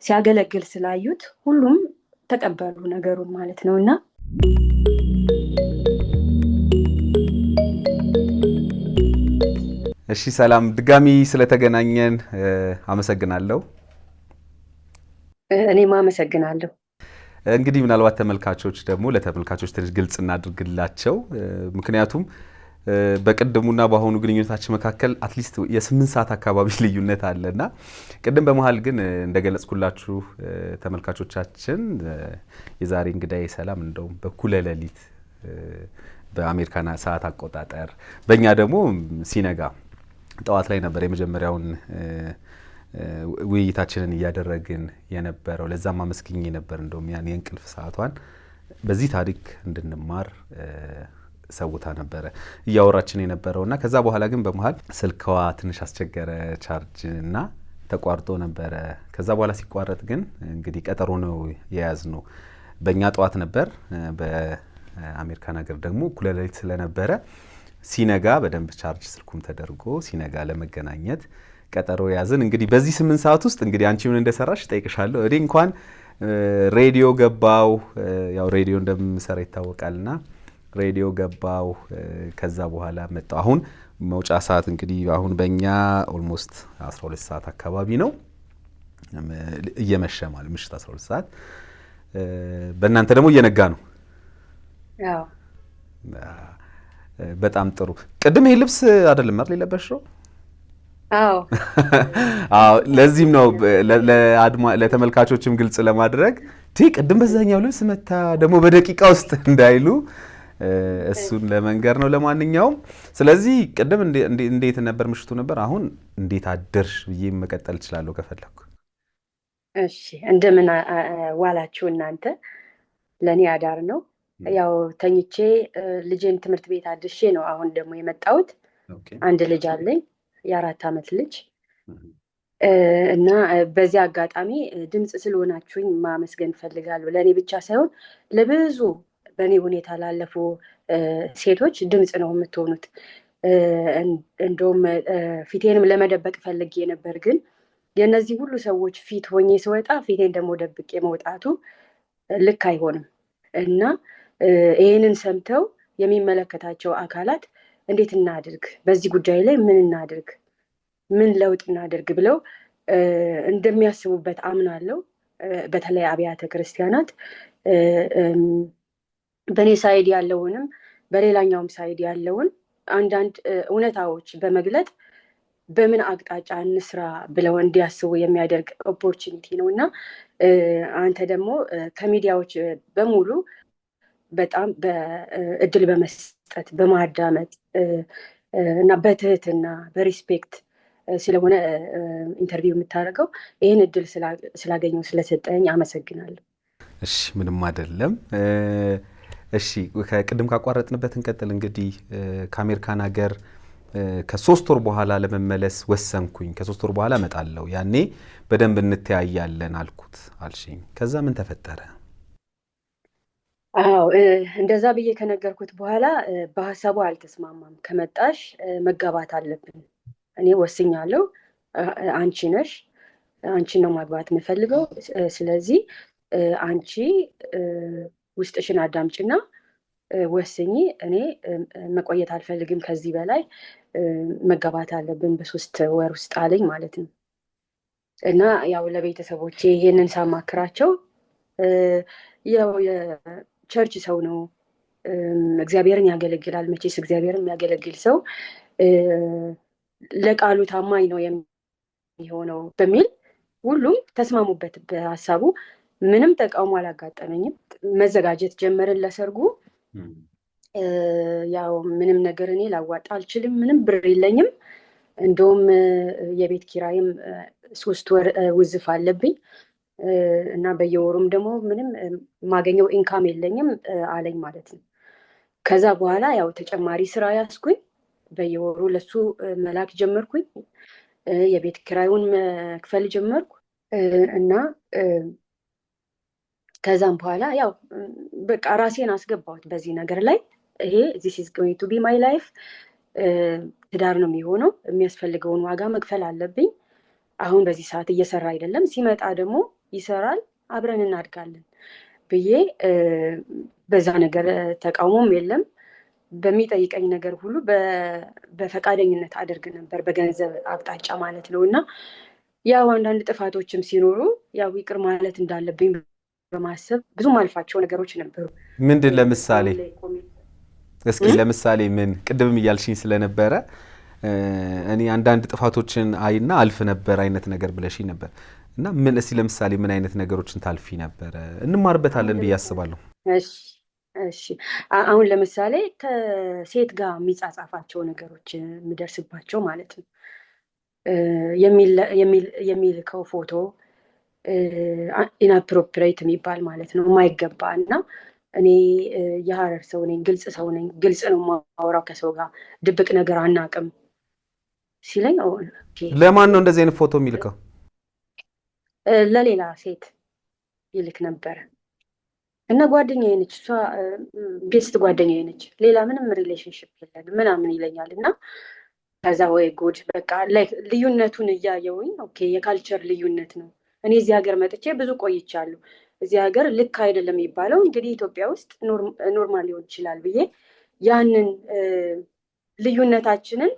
ሲያገለግል ስላዩት ሁሉም ተቀበሉ ነገሩን ማለት ነው። እና እሺ ሰላም፣ ድጋሚ ስለተገናኘን አመሰግናለሁ። እኔም አመሰግናለሁ። እንግዲህ ምናልባት ተመልካቾች ደግሞ ለተመልካቾች ትንሽ ግልጽ እናድርግላቸው። ምክንያቱም በቅድሙና በአሁኑ ግንኙነታችን መካከል አትሊስት የ8 ሰዓት አካባቢ ልዩነት አለና ቅድም በመሃል ግን እንደገለጽኩላችሁ ተመልካቾቻችን የዛሬ እንግዳዬ ሰላም እንደውም በኩለ ሌሊት በአሜሪካን ሰዓት አቆጣጠር በእኛ ደግሞ ሲነጋ ጠዋት ላይ ነበር የመጀመሪያውን ውይይታችንን እያደረግን የነበረው። ለዛም አመስግኜ ነበር እንደውም ያን የእንቅልፍ ሰዓቷን በዚህ ታሪክ እንድንማር ሰውታ ነበረ እያወራችን የነበረውና ከዛ በኋላ ግን በመሃል ስልክዋ ትንሽ አስቸገረ ቻርጅ እና ተቋርጦ ነበረ። ከዛ በኋላ ሲቋረጥ ግን እንግዲህ ቀጠሮ ነው የያዝነው። በእኛ ጠዋት ነበር፣ በአሜሪካን ሀገር ደግሞ እኩለ ሌሊት ስለነበረ ሲነጋ በደንብ ቻርጅ ስልኩም ተደርጎ ሲነጋ ለመገናኘት ቀጠሮ ያዝን። እንግዲህ በዚህ 8 ሰዓት ውስጥ እንግዲህ አንቺ ምን እንደሰራሽ ጠይቅሻለሁ። እኔ እንኳን ሬዲዮ ገባው፣ ያው ሬዲዮ እንደምሰራ ይታወቃልና ሬዲዮ ገባው። ከዛ በኋላ መጣው። አሁን መውጫ ሰዓት እንግዲህ አሁን በእኛ ኦልሞስት 12 ሰዓት አካባቢ ነው፣ እየመሸ ማለት ምሽት 12 ሰዓት፣ በእናንተ ደግሞ እየነጋ ነው። አዎ በጣም ጥሩ። ቅድም ይሄ ልብስ አይደለም አይደል የለበሽው? አዎ አዎ። ለዚህም ነው ለተመልካቾችም ግልጽ ለማድረግ ቅድም በዛኛው ልብስ መታ ደግሞ በደቂቃ ውስጥ እንዳይሉ እሱን ለመንገር ነው። ለማንኛውም ስለዚህ ቅድም እንዴት ነበር ምሽቱ ነበር፣ አሁን እንዴት አደርሽ ብዬ መቀጠል እችላለሁ ከፈለኩ። እሺ፣ እንደምን ዋላችሁ እናንተ? ለእኔ አዳር ነው። ያው ተኝቼ ልጄን ትምህርት ቤት አድርሼ ነው አሁን ደግሞ የመጣሁት። አንድ ልጅ አለኝ፣ የ4 ዓመት ልጅ እና በዚህ አጋጣሚ ድምፅ ስለሆናችሁኝ ማመስገን እፈልጋለሁ። ለእኔ ብቻ ሳይሆን ለብዙ በእኔ ሁኔታ ላለፉ ሴቶች ድምፅ ነው የምትሆኑት። እንደውም ፊቴንም ለመደበቅ ፈልጌ ነበር። ግን የእነዚህ ሁሉ ሰዎች ፊት ሆኜ ስወጣ ፊቴን ደግሞ ደብቄ መውጣቱ ልክ አይሆንም እና ይህንን ሰምተው የሚመለከታቸው አካላት እንዴት እናድርግ፣ በዚህ ጉዳይ ላይ ምን እናድርግ፣ ምን ለውጥ እናድርግ ብለው እንደሚያስቡበት አምናለሁ። በተለይ አብያተ ክርስቲያናት በእኔ ሳይድ ያለውንም በሌላኛውም ሳይድ ያለውን አንዳንድ እውነታዎች በመግለጥ በምን አቅጣጫ እንስራ ብለው እንዲያስቡ የሚያደርግ ኦፖርቹኒቲ ነው እና አንተ ደግሞ ከሚዲያዎች በሙሉ በጣም በእድል በመስጠት በማዳመጥ እና በትህትና በሪስፔክት ስለሆነ ኢንተርቪው የምታደርገው ይህን እድል ስላገኘው ስለሰጠኝ አመሰግናለሁ። እሺ፣ ምንም አይደለም። እሺ፣ ከቅድም ካቋረጥንበት እንቀጥል። እንግዲህ ከአሜሪካን ሀገር ከ3 ወር በኋላ ለመመለስ ወሰንኩኝ። ከ3 ወር በኋላ እመጣለሁ፣ ያኔ በደንብ እንተያያለን አልኩት አልሽኝ። ከዛ ምን ተፈጠረ? አዎ እንደዛ ብዬ ከነገርኩት በኋላ በሀሳቡ አልተስማማም። ከመጣሽ መጋባት አለብን፣ እኔ ወስኛለሁ፣ አንቺ ነሽ፣ አንቺን ነው ማግባት የምፈልገው። ስለዚህ አንቺ ውስጥሽን አዳምጭና ወስኚ፣ እኔ መቆየት አልፈልግም ከዚህ በላይ መጋባት አለብን በ3 ወር ውስጥ አለኝ ማለት ነው። እና ያው ለቤተሰቦቼ ይሄንን ሳማክራቸው ያው የቸርች ሰው ነው፣ እግዚአብሔርን ያገለግላል። መቼስ እግዚአብሔርን የሚያገለግል ሰው ለቃሉ ታማኝ ነው የሚሆነው በሚል ሁሉም ተስማሙበት በሀሳቡ። ምንም ተቃውሞ አላጋጠመኝም። መዘጋጀት ጀመርን ለሰርጉ። ያው ምንም ነገር እኔ ላዋጣ አልችልም፣ ምንም ብር የለኝም። እንደውም የቤት ኪራይም 3 ወር ውዝፍ አለብኝ እና በየወሩም ደግሞ ምንም ማገኘው ኢንካም የለኝም አለኝ ማለት ነው። ከዛ በኋላ ያው ተጨማሪ ስራ ያስኩኝ፣ በየወሩ ለሱ መላክ ጀመርኩኝ፣ የቤት ኪራዩን መክፈል ጀመርኩ እና ከዛም በኋላ ያው በቃ ራሴን አስገባሁት በዚህ ነገር ላይ። ይሄ this is going to be my life፣ ትዳር ነው የሚሆነው፣ የሚያስፈልገውን ዋጋ መክፈል አለብኝ። አሁን በዚህ ሰዓት እየሰራ አይደለም፣ ሲመጣ ደግሞ ይሰራል፣ አብረን እናድጋለን ብዬ በዛ ነገር ተቃውሞም የለም። በሚጠይቀኝ ነገር ሁሉ በፈቃደኝነት አደርግ ነበር፣ በገንዘብ አቅጣጫ ማለት ነው። እና ያው አንዳንድ ጥፋቶችም ሲኖሩ ያው ይቅር ማለት እንዳለብኝ በማሰብ ብዙ ማልፋቸው ነገሮች ነበሩ። ምንድን ለምሳሌ እስኪ ለምሳሌ ምን? ቅድምም እያልሽኝ ስለነበረ እኔ አንዳንድ ጥፋቶችን አይና አልፍ ነበር አይነት ነገር ብለሽኝ ነበር እና ምን እስኪ ለምሳሌ ምን አይነት ነገሮችን ታልፊ ነበረ? እንማርበታለን ብዬ አስባለሁ። እሺ አሁን ለምሳሌ ከሴት ጋር የሚጻጻፋቸው ነገሮች የሚደርስባቸው ማለት ነው። የሚልከው ፎቶ ኢንአፕሮፕሬት የሚባል ማለት ነው፣ የማይገባ እና እኔ የሀረር ሰው ነኝ፣ ግልጽ ሰው ነኝ፣ ግልጽ ነው የማወራው ከሰው ጋር ድብቅ ነገር አናውቅም ሲለኝ፣ ለማን ነው እንደዚህ አይነት ፎቶ የሚልከው? ለሌላ ሴት ይልክ ነበረ እና ጓደኛዬ ነች እሷ፣ ቤስት ጓደኛዬ ነች፣ ሌላ ምንም ሪሌሽንሽፕ የለንም ምናምን ይለኛል። እና ከዛ ወይ ጉድ በቃ ልዩነቱን እያየውኝ ኦኬ የካልቸር ልዩነት ነው። እኔ እዚህ ሀገር መጥቼ ብዙ ቆይቻለሁ። እዚህ ሀገር ልክ አይደለም የሚባለው እንግዲህ ኢትዮጵያ ውስጥ ኖርማል ሊሆን ይችላል ብዬ ያንን ልዩነታችንን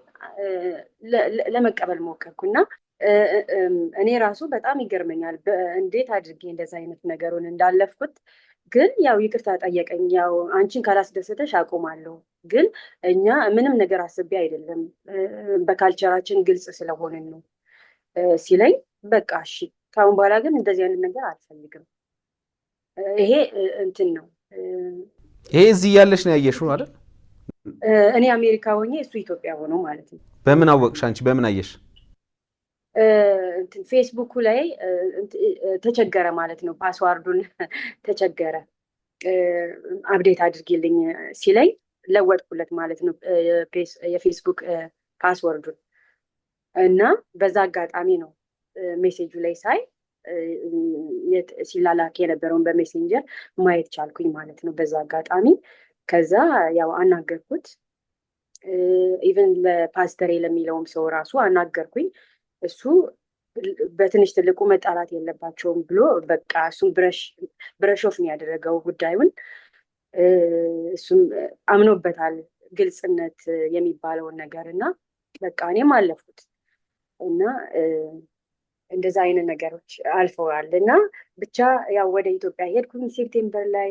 ለመቀበል ሞከርኩና እኔ ራሱ በጣም ይገርመኛል እንዴት አድርጌ እንደዛ አይነት ነገሩን እንዳለፍኩት። ግን ያው ይቅርታ ጠየቀኝ። ያው አንቺን ካላስደሰተሽ አቆማለሁ፣ ግን እኛ ምንም ነገር አስቤ አይደለም በካልቸራችን ግልጽ ስለሆንን ነው ሲለኝ፣ በቃ እሺ ከአሁን በኋላ ግን እንደዚህ አይነት ነገር አልፈልግም። ይሄ እንትን ነው። ይሄ እዚህ ያለሽ ነው ያየሽው አይደል? እኔ አሜሪካ ሆኜ እሱ ኢትዮጵያ ሆኖ ማለት ነው። በምን አወቅሽ አንቺ? በምን አየሽ? ፌስቡኩ ላይ ተቸገረ ማለት ነው። ፓስዋርዱን ተቸገረ አፕዴት አድርጌልኝ ሲለኝ ለወጥኩለት ማለት ነው የፌስቡክ ፓስወርዱን። እና በዛ አጋጣሚ ነው ሜሴጁ ላይ ሳይ ሲላላክ የነበረውን በሜሴንጀር ማየት ቻልኩኝ ማለት ነው በዛ አጋጣሚ። ከዛ ያው አናገርኩት። ኢቨን ለፓስተሬ ለሚለውም ሰው ራሱ አናገርኩኝ። እሱ በትንሽ ትልቁ መጣላት የለባቸውም ብሎ በቃ እሱም ብረሽ ኦፍ ነው ያደረገው ጉዳዩን። እሱም አምኖበታል ግልጽነት የሚባለውን ነገር እና በቃ እኔም አለፍኩት እና እንደዛ አይነት ነገሮች አልፈዋል እና ብቻ ያው ወደ ኢትዮጵያ ሄድኩኝ ሴፕቴምበር ላይ።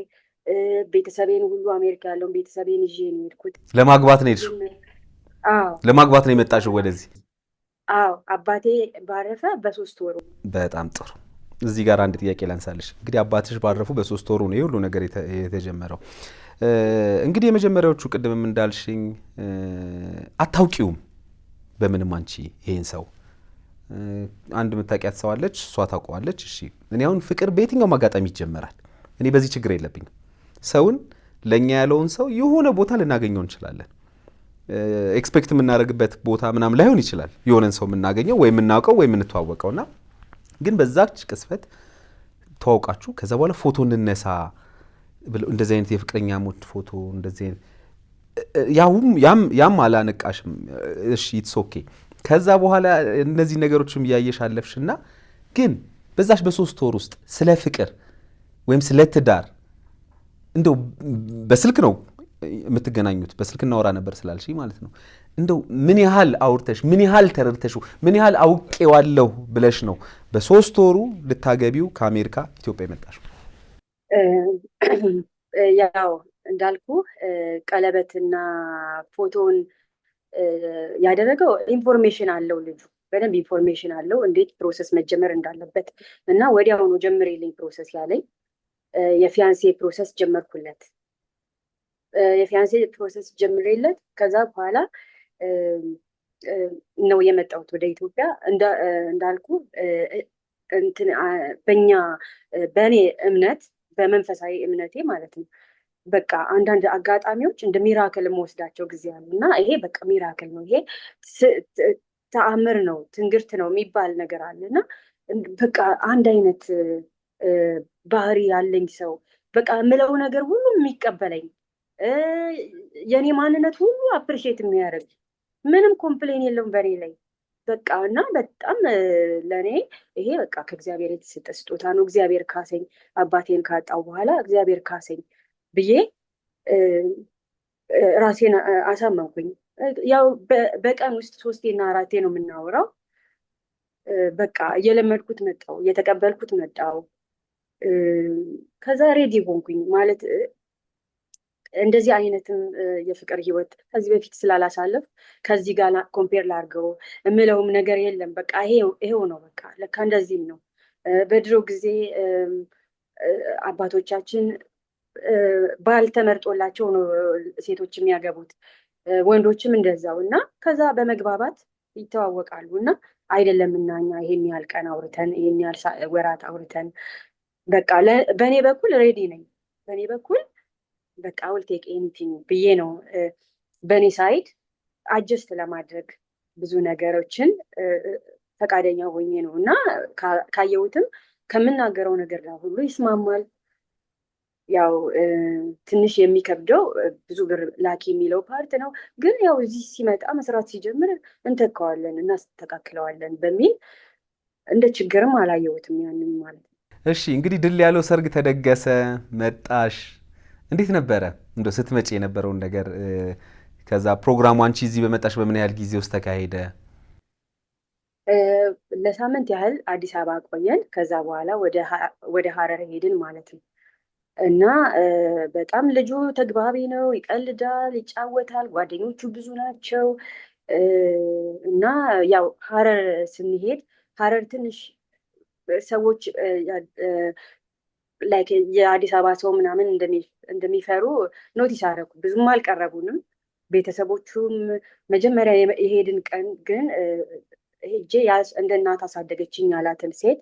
ቤተሰቤን ሁሉ አሜሪካ ያለውን ቤተሰቤን ይዤ ነው የሄድኩት። ለማግባት ነው የሄድሽው? አዎ ለማግባት ነው የመጣሽው ወደዚህ? አዎ አባቴ ባረፈ በ3 ወሩ። በጣም ጥሩ። እዚህ ጋር አንድ ጥያቄ ላንሳልሽ። እንግዲህ አባትሽ ባረፉ በ3 ወሩ ነው የሁሉ ነገር የተጀመረው። እንግዲህ የመጀመሪያዎቹ ቅድምም እንዳልሽኝ አታውቂውም በምንም አንቺ ይሄን ሰው አንድ የምታውቂያት ሰው አለች፣ እሷ ታውቀዋለች። እሺ እኔ አሁን ፍቅር በየትኛውም አጋጣሚ ይጀመራል። እኔ በዚህ ችግር የለብኝም። ሰውን ለእኛ ያለውን ሰው የሆነ ቦታ ልናገኘው እንችላለን። ኤክስፔክት የምናደርግበት ቦታ ምናምን ላይሆን ይችላል የሆነን ሰው የምናገኘው ወይ የምናውቀው ወይ የምንተዋወቀውና ግን በዛች ቅስፈት ተዋውቃችሁ ከዛ በኋላ ፎቶ እንነሳ ብለው እንደዚህ አይነት የፍቅረኛሞች ፎቶ እንደዚህ ያም አላነቃሽም። እሺ ኢትስ ኦኬ። ከዛ በኋላ እነዚህ ነገሮችም እያየሽ አለፍሽና ግን በዛሽ በ3 ወር ውስጥ ስለ ፍቅር ወይም ስለ ትዳር እንደው በስልክ ነው የምትገናኙት? በስልክ እናወራ ነበር ስላልሽ ማለት ነው። እንደው ምን ያህል አውርተሽ ምን ያህል ተረድተሽ ምን ያህል አውቄዋለሁ ብለሽ ነው በ3 ወሩ ልታገቢው ከአሜሪካ ኢትዮጵያ የመጣሽው? ያው እንዳልኩ ቀለበትና ፎቶን ያደረገው ኢንፎርሜሽን አለው ልጁ በደንብ ኢንፎርሜሽን አለው እንዴት ፕሮሰስ መጀመር እንዳለበት እና ወዲያውኑ ጀምሬልኝ ፕሮሰስ ያለኝ የፊያንሴ ፕሮሰስ ጀመርኩለት። የፊያንሴ ፕሮሰስ ጀምሬለት ከዛ በኋላ ነው የመጣሁት ወደ ኢትዮጵያ። እንዳልኩ በእኔ እምነት በመንፈሳዊ እምነቴ ማለት ነው በቃ አንዳንድ አጋጣሚዎች እንደ ሚራክል የምወስዳቸው ጊዜ አሉ እና ይሄ በቃ ሚራክል ነው፣ ይሄ ተአምር ነው፣ ትንግርት ነው የሚባል ነገር አለ እና በቃ አንድ አይነት ባህሪ ያለኝ ሰው በቃ የምለው ነገር ሁሉ የሚቀበለኝ የኔ ማንነት ሁሉ አፕሪሼት የሚያደርግ ምንም ኮምፕሌን የለውም በእኔ ላይ በቃ እና በጣም ለእኔ ይሄ በቃ ከእግዚአብሔር የተሰጠ ስጦታ ነው። እግዚአብሔር ካሰኝ፣ አባቴን ካጣው በኋላ እግዚአብሔር ካሰኝ ብዬ ራሴን አሳመንኩኝ። ያው በቀን ውስጥ 3 እና 4 ነው የምናወራው። በቃ እየለመድኩት መጣው፣ እየተቀበልኩት መጣው። ከዛ ሬዲ ሆንኩኝ ማለት እንደዚህ አይነትም የፍቅር ህይወት ከዚህ በፊት ስላላሳለፍ ከዚህ ጋር ኮምፔር ላድርገው የምለውም ነገር የለም። በቃ ይሄው ነው በቃ ለካ እንደዚህም ነው። በድሮ ጊዜ አባቶቻችን ባል ተመርጦላቸው ነው ሴቶች የሚያገቡት፣ ወንዶችም እንደዛው እና ከዛ በመግባባት ይተዋወቃሉ እና አይደለም እና እኛ ይሄን ያህል ቀን አውርተን ይሄን ያህል ወራት አውርተን በቃ በእኔ በኩል ሬዲ ነኝ። በእኔ በኩል በቃ ውል ቴክ ኤኒቲንግ ብዬ ነው በእኔ ሳይድ አጀስት ለማድረግ ብዙ ነገሮችን ፈቃደኛ ሆኜ ነው እና ካየሁትም ከምናገረው ነገር ላይ ሁሉ ይስማማል። ያው ትንሽ የሚከብደው ብዙ ብር ላኪ የሚለው ፓርት ነው። ግን ያው እዚህ ሲመጣ መስራት ሲጀምር እንተካዋለን እናስተካክለዋለን በሚል እንደ ችግርም አላየሁትም ያንን ማለት ነው። እሺ እንግዲህ ድል ያለው ሰርግ ተደገሰ፣ መጣሽ። እንዴት ነበረ እንደው ስትመጪ የነበረውን ነገር? ከዛ ፕሮግራሙ አንቺ እዚህ በመጣሽ በምን ያህል ጊዜ ውስጥ ተካሄደ? ለሳምንት ያህል አዲስ አበባ ቆየን። ከዛ በኋላ ወደ ሀረር ሄድን ማለት ነው። እና በጣም ልጁ ተግባቢ ነው፣ ይቀልዳል፣ ይጫወታል፣ ጓደኞቹ ብዙ ናቸው። እና ያው ሀረር ስንሄድ ሀረር ትንሽ ሰዎች ላይክ የአዲስ አበባ ሰው ምናምን እንደሚፈሩ ኖቲስ አደረጉ። ብዙም አልቀረቡንም። ቤተሰቦቹም መጀመሪያ የሄድን ቀን ግን ሄጄ እንደ እናት አሳደገችኝ ያላትን ሴት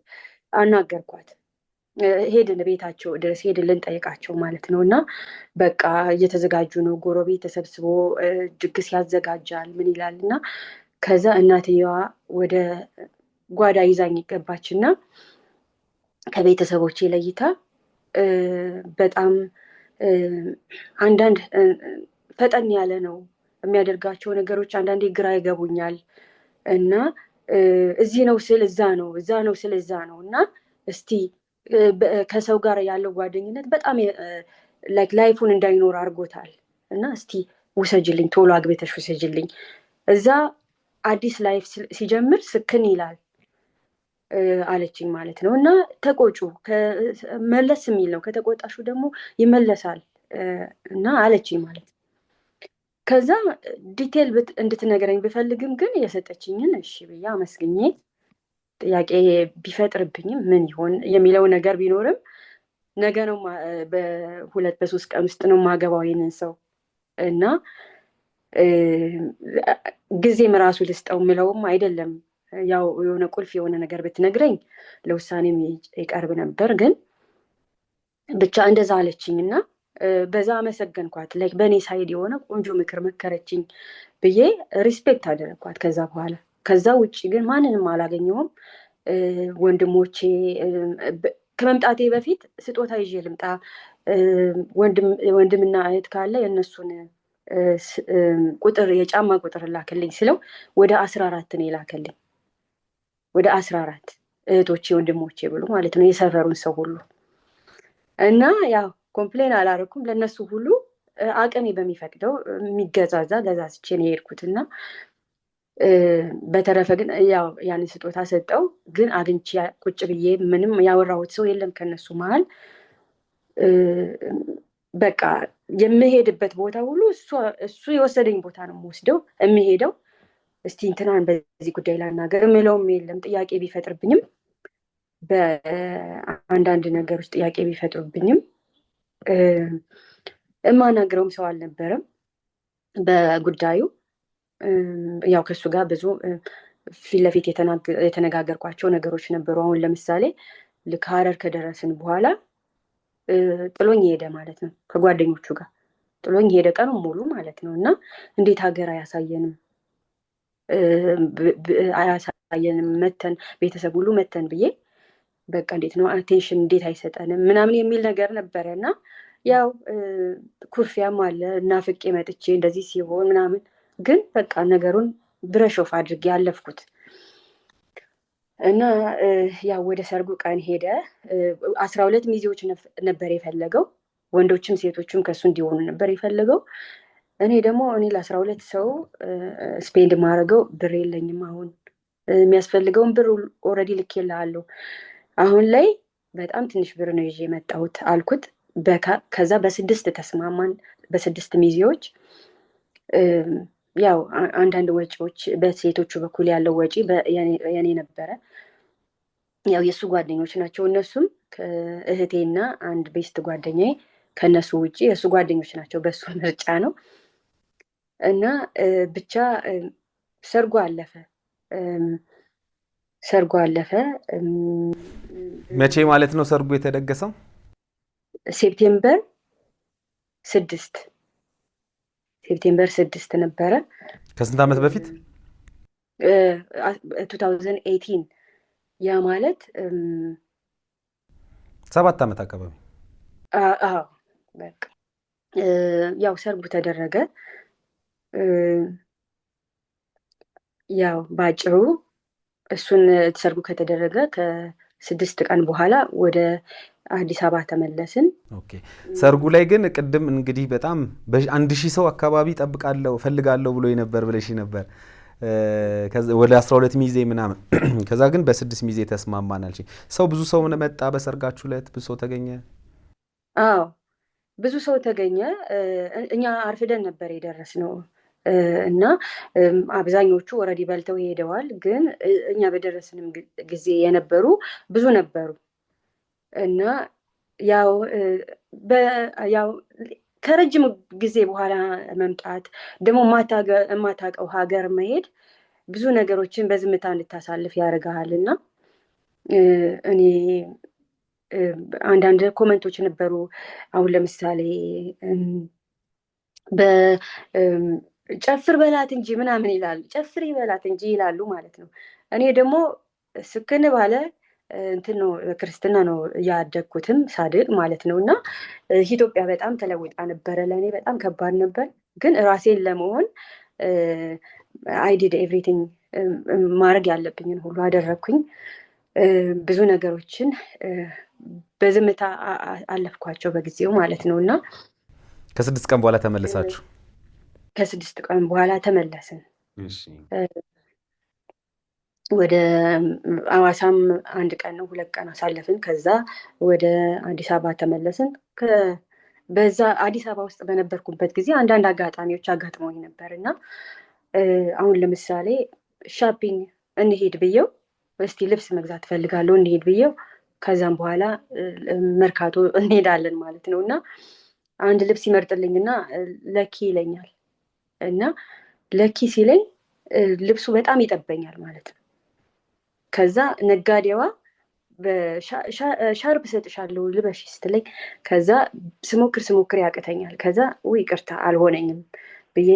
አናገርኳት። ሄድን ቤታቸው ድረስ ሄድን ልንጠይቃቸው ማለት ነው። እና በቃ እየተዘጋጁ ነው፣ ጎረቤት ተሰብስቦ ድግስ ያዘጋጃል ምን ይላል። እና ከዛ እናትየዋ ወደ ጓዳ ይዛኝ ገባች እና ከቤተሰቦቼ ለይታ በጣም አንዳንድ ፈጠን ያለ ነው የሚያደርጋቸው ነገሮች አንዳንዴ ግራ ይገቡኛል እና እዚህ ነው ስል እዛ ነው፣ እዛ ነው ስል እዛ ነው እና እስቲ ከሰው ጋር ያለው ጓደኝነት በጣም ላይፉን እንዳይኖር አድርጎታል እና እስቲ ውሰጅልኝ፣ ቶሎ አግብተሽ ውሰጅልኝ። እዛ አዲስ ላይፍ ሲጀምር ስክን ይላል አለችኝ ማለት ነው። እና ተቆጩ መለስ የሚል ነው፣ ከተቆጣሹ ደግሞ ይመለሳል እና አለችኝ ማለት ነው። ከዛ ዲቴል እንድትነግረኝ ብፈልግም ግን የሰጠችኝን እሺ ብዬ አመስግኜ ጥያቄ ቢፈጥርብኝም ምን ይሆን የሚለው ነገር ቢኖርም ነገ ነው በ2 በ3 ቀን ውስጥ ነው ማገባው ይህንን ሰው እና ጊዜም ራሱ ልስጠው ምለውም አይደለም። ያው የሆነ ቁልፍ የሆነ ነገር ብትነግረኝ ለውሳኔም ይቀርብ ነበር። ግን ብቻ እንደዛ አለችኝ እና በዛ አመሰገንኳት። ላይክ በእኔ ሳይድ የሆነ ቆንጆ ምክር መከረችኝ ብዬ ሪስፔክት አደረግኳት። ከዛ በኋላ ከዛ ውጭ ግን ማንንም አላገኘሁም። ወንድሞቼ ከመምጣቴ በፊት ስጦታ ይዤ ልምጣ፣ ወንድምና እህት ካለ የእነሱን ቁጥር የጫማ ቁጥር ላክልኝ ስለው ወደ 14 ነው የላከልኝ። ወደ 14 እህቶቼ ወንድሞቼ ብሎ ማለት ነው፣ የሰፈሩን ሰው ሁሉ እና ያው ኮምፕሌን አላረኩም። ለነሱ ሁሉ አቅሜ በሚፈቅደው የሚገዛዛ ገዛዝቼ ነው የሄድኩት እና በተረፈ ግን ያው ያንን ስጦታ ሰጠው። ግን አግኝቼ ቁጭ ብዬ ምንም ያወራሁት ሰው የለም ከነሱ መሀል። በቃ የምሄድበት ቦታ ሁሉ እሱ የወሰደኝ ቦታ ነው የምወስደው የሚሄደው። እስቲ እንትናን በዚህ ጉዳይ ላናገር የምለውም የለም። ጥያቄ ቢፈጥርብኝም በአንዳንድ ነገሮች ጥያቄ ቢፈጥሩብኝም የማናግረውም ሰው አልነበረም በጉዳዩ። ያው ከሱ ጋር ብዙ ፊት ለፊት የተነጋገርኳቸው ነገሮች ነበሩ። አሁን ለምሳሌ ልክ ሀረር ከደረስን በኋላ ጥሎኝ ሄደ ማለት ነው። ከጓደኞቹ ጋር ጥሎኝ ሄደ ቀኑን ሙሉ ማለት ነው። እና እንዴት ሀገር አያሳየንም መተን ቤተሰብ ሁሉ መተን ብዬ በቃ እንዴት ነው አቴንሽን እንዴት አይሰጠንም ምናምን የሚል ነገር ነበረ። እና ያው ኩርፊያም አለ እና ፍቄ መጥቼ እንደዚህ ሲሆን ምናምን፣ ግን በቃ ነገሩን ብረሾፍ አድርጌ ያለፍኩት እና ያው ወደ ሰርጉ ቀን ሄደ። 12 ሚዜዎች ነበር የፈለገው፣ ወንዶችም ሴቶችም ከሱ እንዲሆኑ ነበር የፈለገው። እኔ ደግሞ ለ12 ሰው ስፔንድ ማድረገው ብር የለኝም። አሁን የሚያስፈልገውን ብር ኦልሬዲ ልኬልሃለሁ፣ አሁን ላይ በጣም ትንሽ ብር ነው ይዤ የመጣሁት አልኩት። ከዛ በ6 ተስማማን፣ በ6 ሚዜዎች። ያው አንዳንድ ወጪዎች በሴቶቹ በኩል ያለው ወጪ የኔ ነበረ። ያው የእሱ ጓደኞች ናቸው እነሱም፣ እህቴና አንድ ቤስት ጓደኛዬ ከነሱ ውጭ የእሱ ጓደኞች ናቸው፣ በእሱ ምርጫ ነው። እና ብቻ ሰርጉ አለፈ። መቼ ማለት ነው ሰርጉ የተደገሰው? ሴፕቴምበር 6 ነበረ። ከስንት ዓመት በፊት? 2018። ያ ማለት 7 ዓመት አካባቢ። አዎ በቃ ያው ሰርጉ ተደረገ። ያው ባጭሩ እሱን ሰርጉ ከተደረገ ከ6 ቀን በኋላ ወደ አዲስ አበባ ተመለስን። ኦኬ። ሰርጉ ላይ ግን ቅድም እንግዲህ በጣም በ1000 ሰው አካባቢ ጠብቃለሁ ፈልጋለሁ ብሎ ነበር ብለሽ ነበር፣ ወደ 12 ሚዜ ምናምን። ከዛ ግን በ6 ሚዜ ተስማማን አልሽ። ሰው ብዙ ሰው መጣ በሰርጋችሁ ዕለት? ብዙ ሰው ተገኘ? አዎ ብዙ ሰው ተገኘ። እኛ አርፍደን ነበር የደረስነው እና አብዛኞቹ ኦልሬዲ በልተው ሄደዋል። ግን እኛ በደረስንም ጊዜ የነበሩ ብዙ ነበሩ እና ያው ከረጅም ጊዜ በኋላ መምጣት ደግሞ የማታውቀው ሀገር መሄድ ብዙ ነገሮችን በዝምታ እንድታሳልፍ ያደርግሃል። እና እኔ አንዳንድ ኮመንቶች ነበሩ። አሁን ለምሳሌ ጨፍር በላት እንጂ ምናምን ይላሉ፣ ጨፍር በላት እንጂ ይላሉ ማለት ነው። እኔ ደግሞ ስክን ባለ እንትን ነው ክርስትና ነው ያደግኩትም ሳድግ ማለት ነው። እና ኢትዮጵያ በጣም ተለውጣ ነበረ፣ ለእኔ በጣም ከባድ ነበር። ግን ራሴን ለመሆን አይ ዲድ ኤቭሪቲንግ ማድረግ ያለብኝን ሁሉ አደረግኩኝ። ብዙ ነገሮችን በዝምታ አለፍኳቸው በጊዜው ማለት ነው። እና ከ6 ቀን በኋላ ተመለሳችሁ? ከ6 ቀን በኋላ ተመለስን። ወደ አዋሳም 1 ቀን ነው 2 ቀን አሳለፍን። ከዛ ወደ አዲስ አበባ ተመለስን። በዛ አዲስ አበባ ውስጥ በነበርኩበት ጊዜ አንዳንድ አጋጣሚዎች አጋጥመውኝ ነበር እና አሁን ለምሳሌ ሻፒንግ እንሄድ ብየው እስቲ ልብስ መግዛት ፈልጋለሁ እንሄድ ብየው ከዛም በኋላ መርካቶ እንሄዳለን ማለት ነው። እና አንድ ልብስ ይመርጥልኝና ለኪ ይለኛል እና ለኪ ሲለኝ ልብሱ በጣም ይጠበኛል ማለት ነው። ከዛ ነጋዴዋ ሻርፕ ሰጥሻለሁ ልበሽ ስትለኝ ከዛ ስሞክር ያቅተኛል። ከዛ ይቅርታ አልሆነኝም ብዬ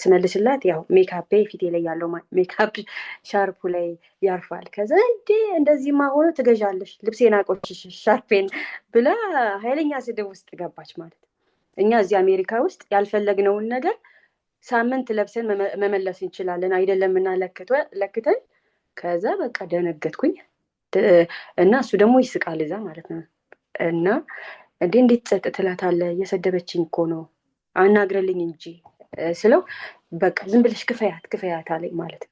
ስመልስላት ያው ሜካፔ ፊቴ ላይ ያለው ሜካፕ ሻርፑ ላይ ያርፋል። ከዛ እንደዚህማ ሆኖ ትገዣለሽ ልብሴን አቆችሽ ሻርፔን ብላ ኃይለኛ ስድብ ውስጥ ገባች ማለት ነው። እኛ እዚህ አሜሪካ ውስጥ ያልፈለግነውን ነገር ሳምንት ለብሰን መመለስ እንችላለን አይደለምና ለክተን ከዛ በቃ ደነገጥኩኝ እና እሱ ደግሞ ይስቃል እዛ ማለት ነው። እና እንዴት ጸጥ ትላታለህ እየሰደበችኝ እኮ ነው አናግረልኝ እንጂ ስለው በቃ ዝም ብለሽ ክፈያት አለኝ ማለት ነው።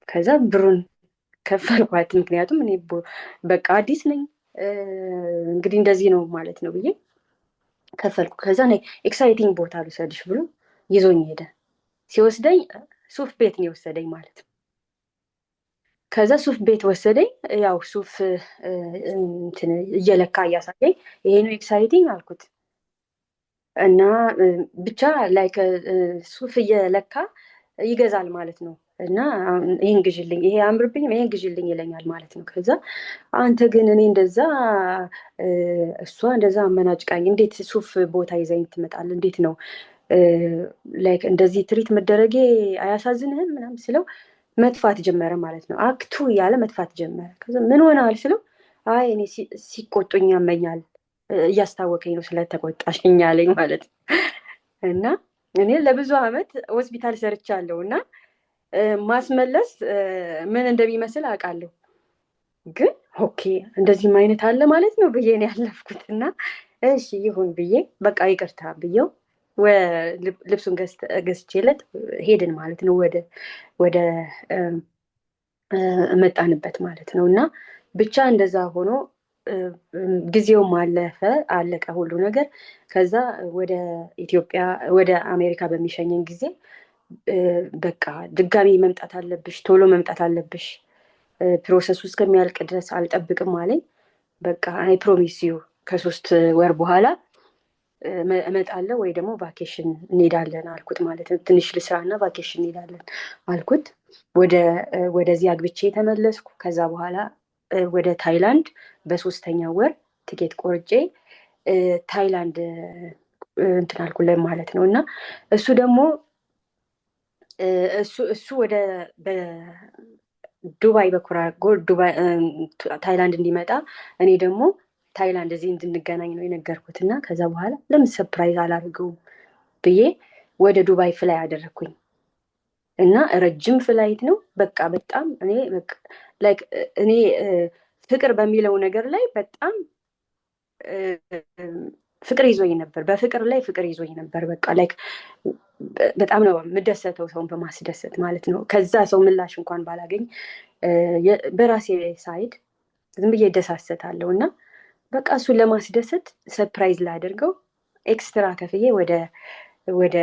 ከዛ ብሩን ከፈልኳት። ምክንያቱም እኔ በቃ አዲስ ነኝ እንግዲህ እንደዚህ ነው ማለት ነው ብዬ ከፈልኩ። ከዛ ኤክሳይቲንግ ቦታ ልውሰድሽ ብሎ ይዞኝ ሄደ። ሲወስደኝ ሱፍ ቤት ነው የወሰደኝ ማለት ነው። ከዛ ሱፍ ቤት ወሰደኝ። ያው ሱፍ እየለካ እያሳየኝ ይሄ ነው ኤክሳይቲንግ አልኩት እና ብቻ ላይክ ሱፍ እየለካ ይገዛል ማለት ነው። እና ይሄን ግዥልኝ ይሄ አምርብኝም ይሄን ግዥልኝ ይለኛል ማለት ነው። ከዛ አንተ ግን እኔ እንደዛ እሷ እንደዛ አመናጭቃኝ እንዴት ሱፍ ቦታ ይዘኝ ትመጣለህ እንዴት ነው ላይክ እንደዚህ ትሪት መደረጌ አያሳዝንህም ምናምን ስለው መጥፋት ጀመረ ማለት ነው። አክቱ እያለ መጥፋት ጀመረ። ከዛ ምን ሆነሃል ስለው አይ እኔ ሲቆጡኝ ያመኛል እያስታወቀኝ ነው ስለተቆጣሽኝ አለኝ ማለት ነው። እና እኔ ለብዙ አመት ሆስፒታል ሰርቻለሁ እና ማስመለስ ምን እንደሚመስል አውቃለሁ። ግን ኦኬ እንደዚህም አይነት አለ ማለት ነው ብዬ ነው ያለፍኩት። እና እሺ ይሁን ብዬ በቃ ይቅርታ ብዬው ልብሱን ገዝቼለት ሄድን ማለት ነው ወደ መጣንበት ማለት ነው። እና ብቻ እንደዛ ሆኖ ጊዜውም አለቀ ሁሉ ነገር። ከዛ ወደ ኢትዮጵያ ወደ አሜሪካ በሚሸኘን ጊዜ በቃ ድጋሚ መምጣት አለብሽ ቶሎ መምጣት አለብሽ ፕሮሰሱ እስከሚያልቅ ድረስ አልጠብቅም አለኝ። በቃ አይ ፕሮሚስ ዩ ከ3 ወር በኋላ እመጣለሁ ወይ ደግሞ ቫኬሽን እንሄዳለን አልኩት ማለት ነው። ትንሽ ልስራና ቫኬሽን እንሄዳለን አልኩት። ወደዚህ አግብቼ ተመለስኩ። ከዛ በኋላ ወደ ታይላንድ በ3ኛው ወር ትኬት ቆርጬ ታይላንድ እንትን አልኩለት ማለት ነው። እና እሱ ደግሞ እሱ ወደ ዱባይ ዱባይ ታይላንድ እንዲመጣ እኔ ደግሞ ታይላንድ እዚህ እንድንገናኝ ነው የነገርኩት። እና ከዛ በኋላ ለምን ሰፕራይዝ አላደርገውም ብዬ ወደ ዱባይ ፍላይ አደረግኩኝ። እና ረጅም ፍላይት ነው በቃ በጣም እኔ ፍቅር በሚለው ነገር ላይ በጣም ፍቅር ይዞኝ ነበር። በፍቅር ላይ ፍቅር ይዞኝ ነበር። በቃ በጣም ነው የምደሰተው ሰውን በማስደሰት ማለት ነው። ከዛ ሰው ምላሽ እንኳን ባላገኝ በራሴ ሳይድ ዝም ብዬ እደሳሰታለሁ። እና በቃ እሱን ለማስደሰት ሰርፕራይዝ ላደርገው ኤክስትራ ከፍዬ ወደ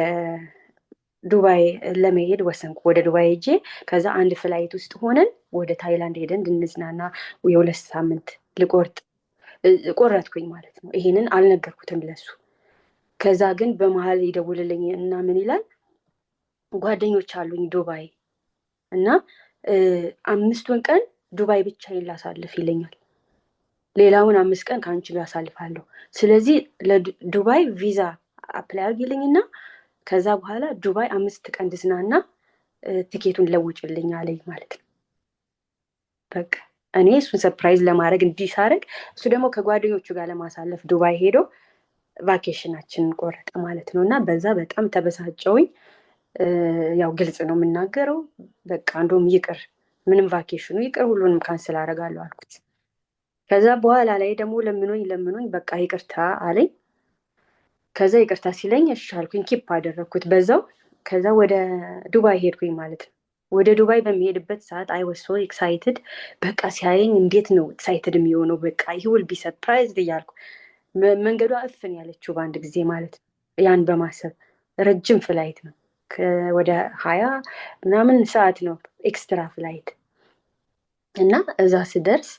ዱባይ ለመሄድ ወሰንኩ። ወደ ዱባይ ሄጄ ከዛ አንድ ፍላይት ውስጥ ሆነን ወደ ታይላንድ ሄደን እንድንዝናና የ2 ሳምንት ቆረጥኩኝ ማለት ነው። ይሄንን አልነገርኩትም ለሱ። ከዛ ግን በመሀል ይደውልልኝ እና ምን ይላል ጓደኞች አሉኝ ዱባይ እና 5ቱን ቀን ዱባይ ብቻ ላሳልፍ ይለኛል። ሌላውን 5 ቀን ከአንቺ ጋር አሳልፋለሁ። ስለዚህ ለዱባይ ቪዛ አፕላይ አድርጊልኝና ከዛ በኋላ ዱባይ 5 ቀን ድዝናና ትኬቱን ለውጭልኝ አለኝ ማለት ነው። በቃ እኔ እሱን ሰርፕራይዝ ለማድረግ እንዲሳረግ እሱ ደግሞ ከጓደኞቹ ጋር ለማሳለፍ ዱባይ ሄዶ ቫኬሽናችንን ቆረጠ ማለት ነው። እና በዛ በጣም ተበሳጨውኝ። ያው ግልጽ ነው የምናገረው። በቃ እንደውም ይቅር፣ ምንም ቫኬሽኑ ይቅር፣ ሁሉንም ካንስል አደርጋለሁ አልኩት። ከዛ በኋላ ላይ ደግሞ ለምኖኝ በቃ ይቅርታ አለኝ። ከዛ ይቅርታ ሲለኝ እሺ አልኩኝ፣ ኪፕ አደረግኩት በዛው። ከዛ ወደ ዱባይ ሄድኩኝ ማለት ነው። ወደ ዱባይ በሚሄድበት ሰዓት አይ ወስ ሶ ኤክሳይትድ። በቃ ሲያየኝ እንዴት ነው ኤክሳይትድ የሚሆነው? በቃ ሂውል ቢ ሰርፕራይዝድ እያልኩ መንገዷ እፍን ያለችው በአንድ ጊዜ ማለት ነው። ያን በማሰብ ረጅም ፍላይት ነው፣ ወደ 20 ምናምን ሰዓት ነው ኤክስትራ ፍላይት። እና እዛ ስደርስ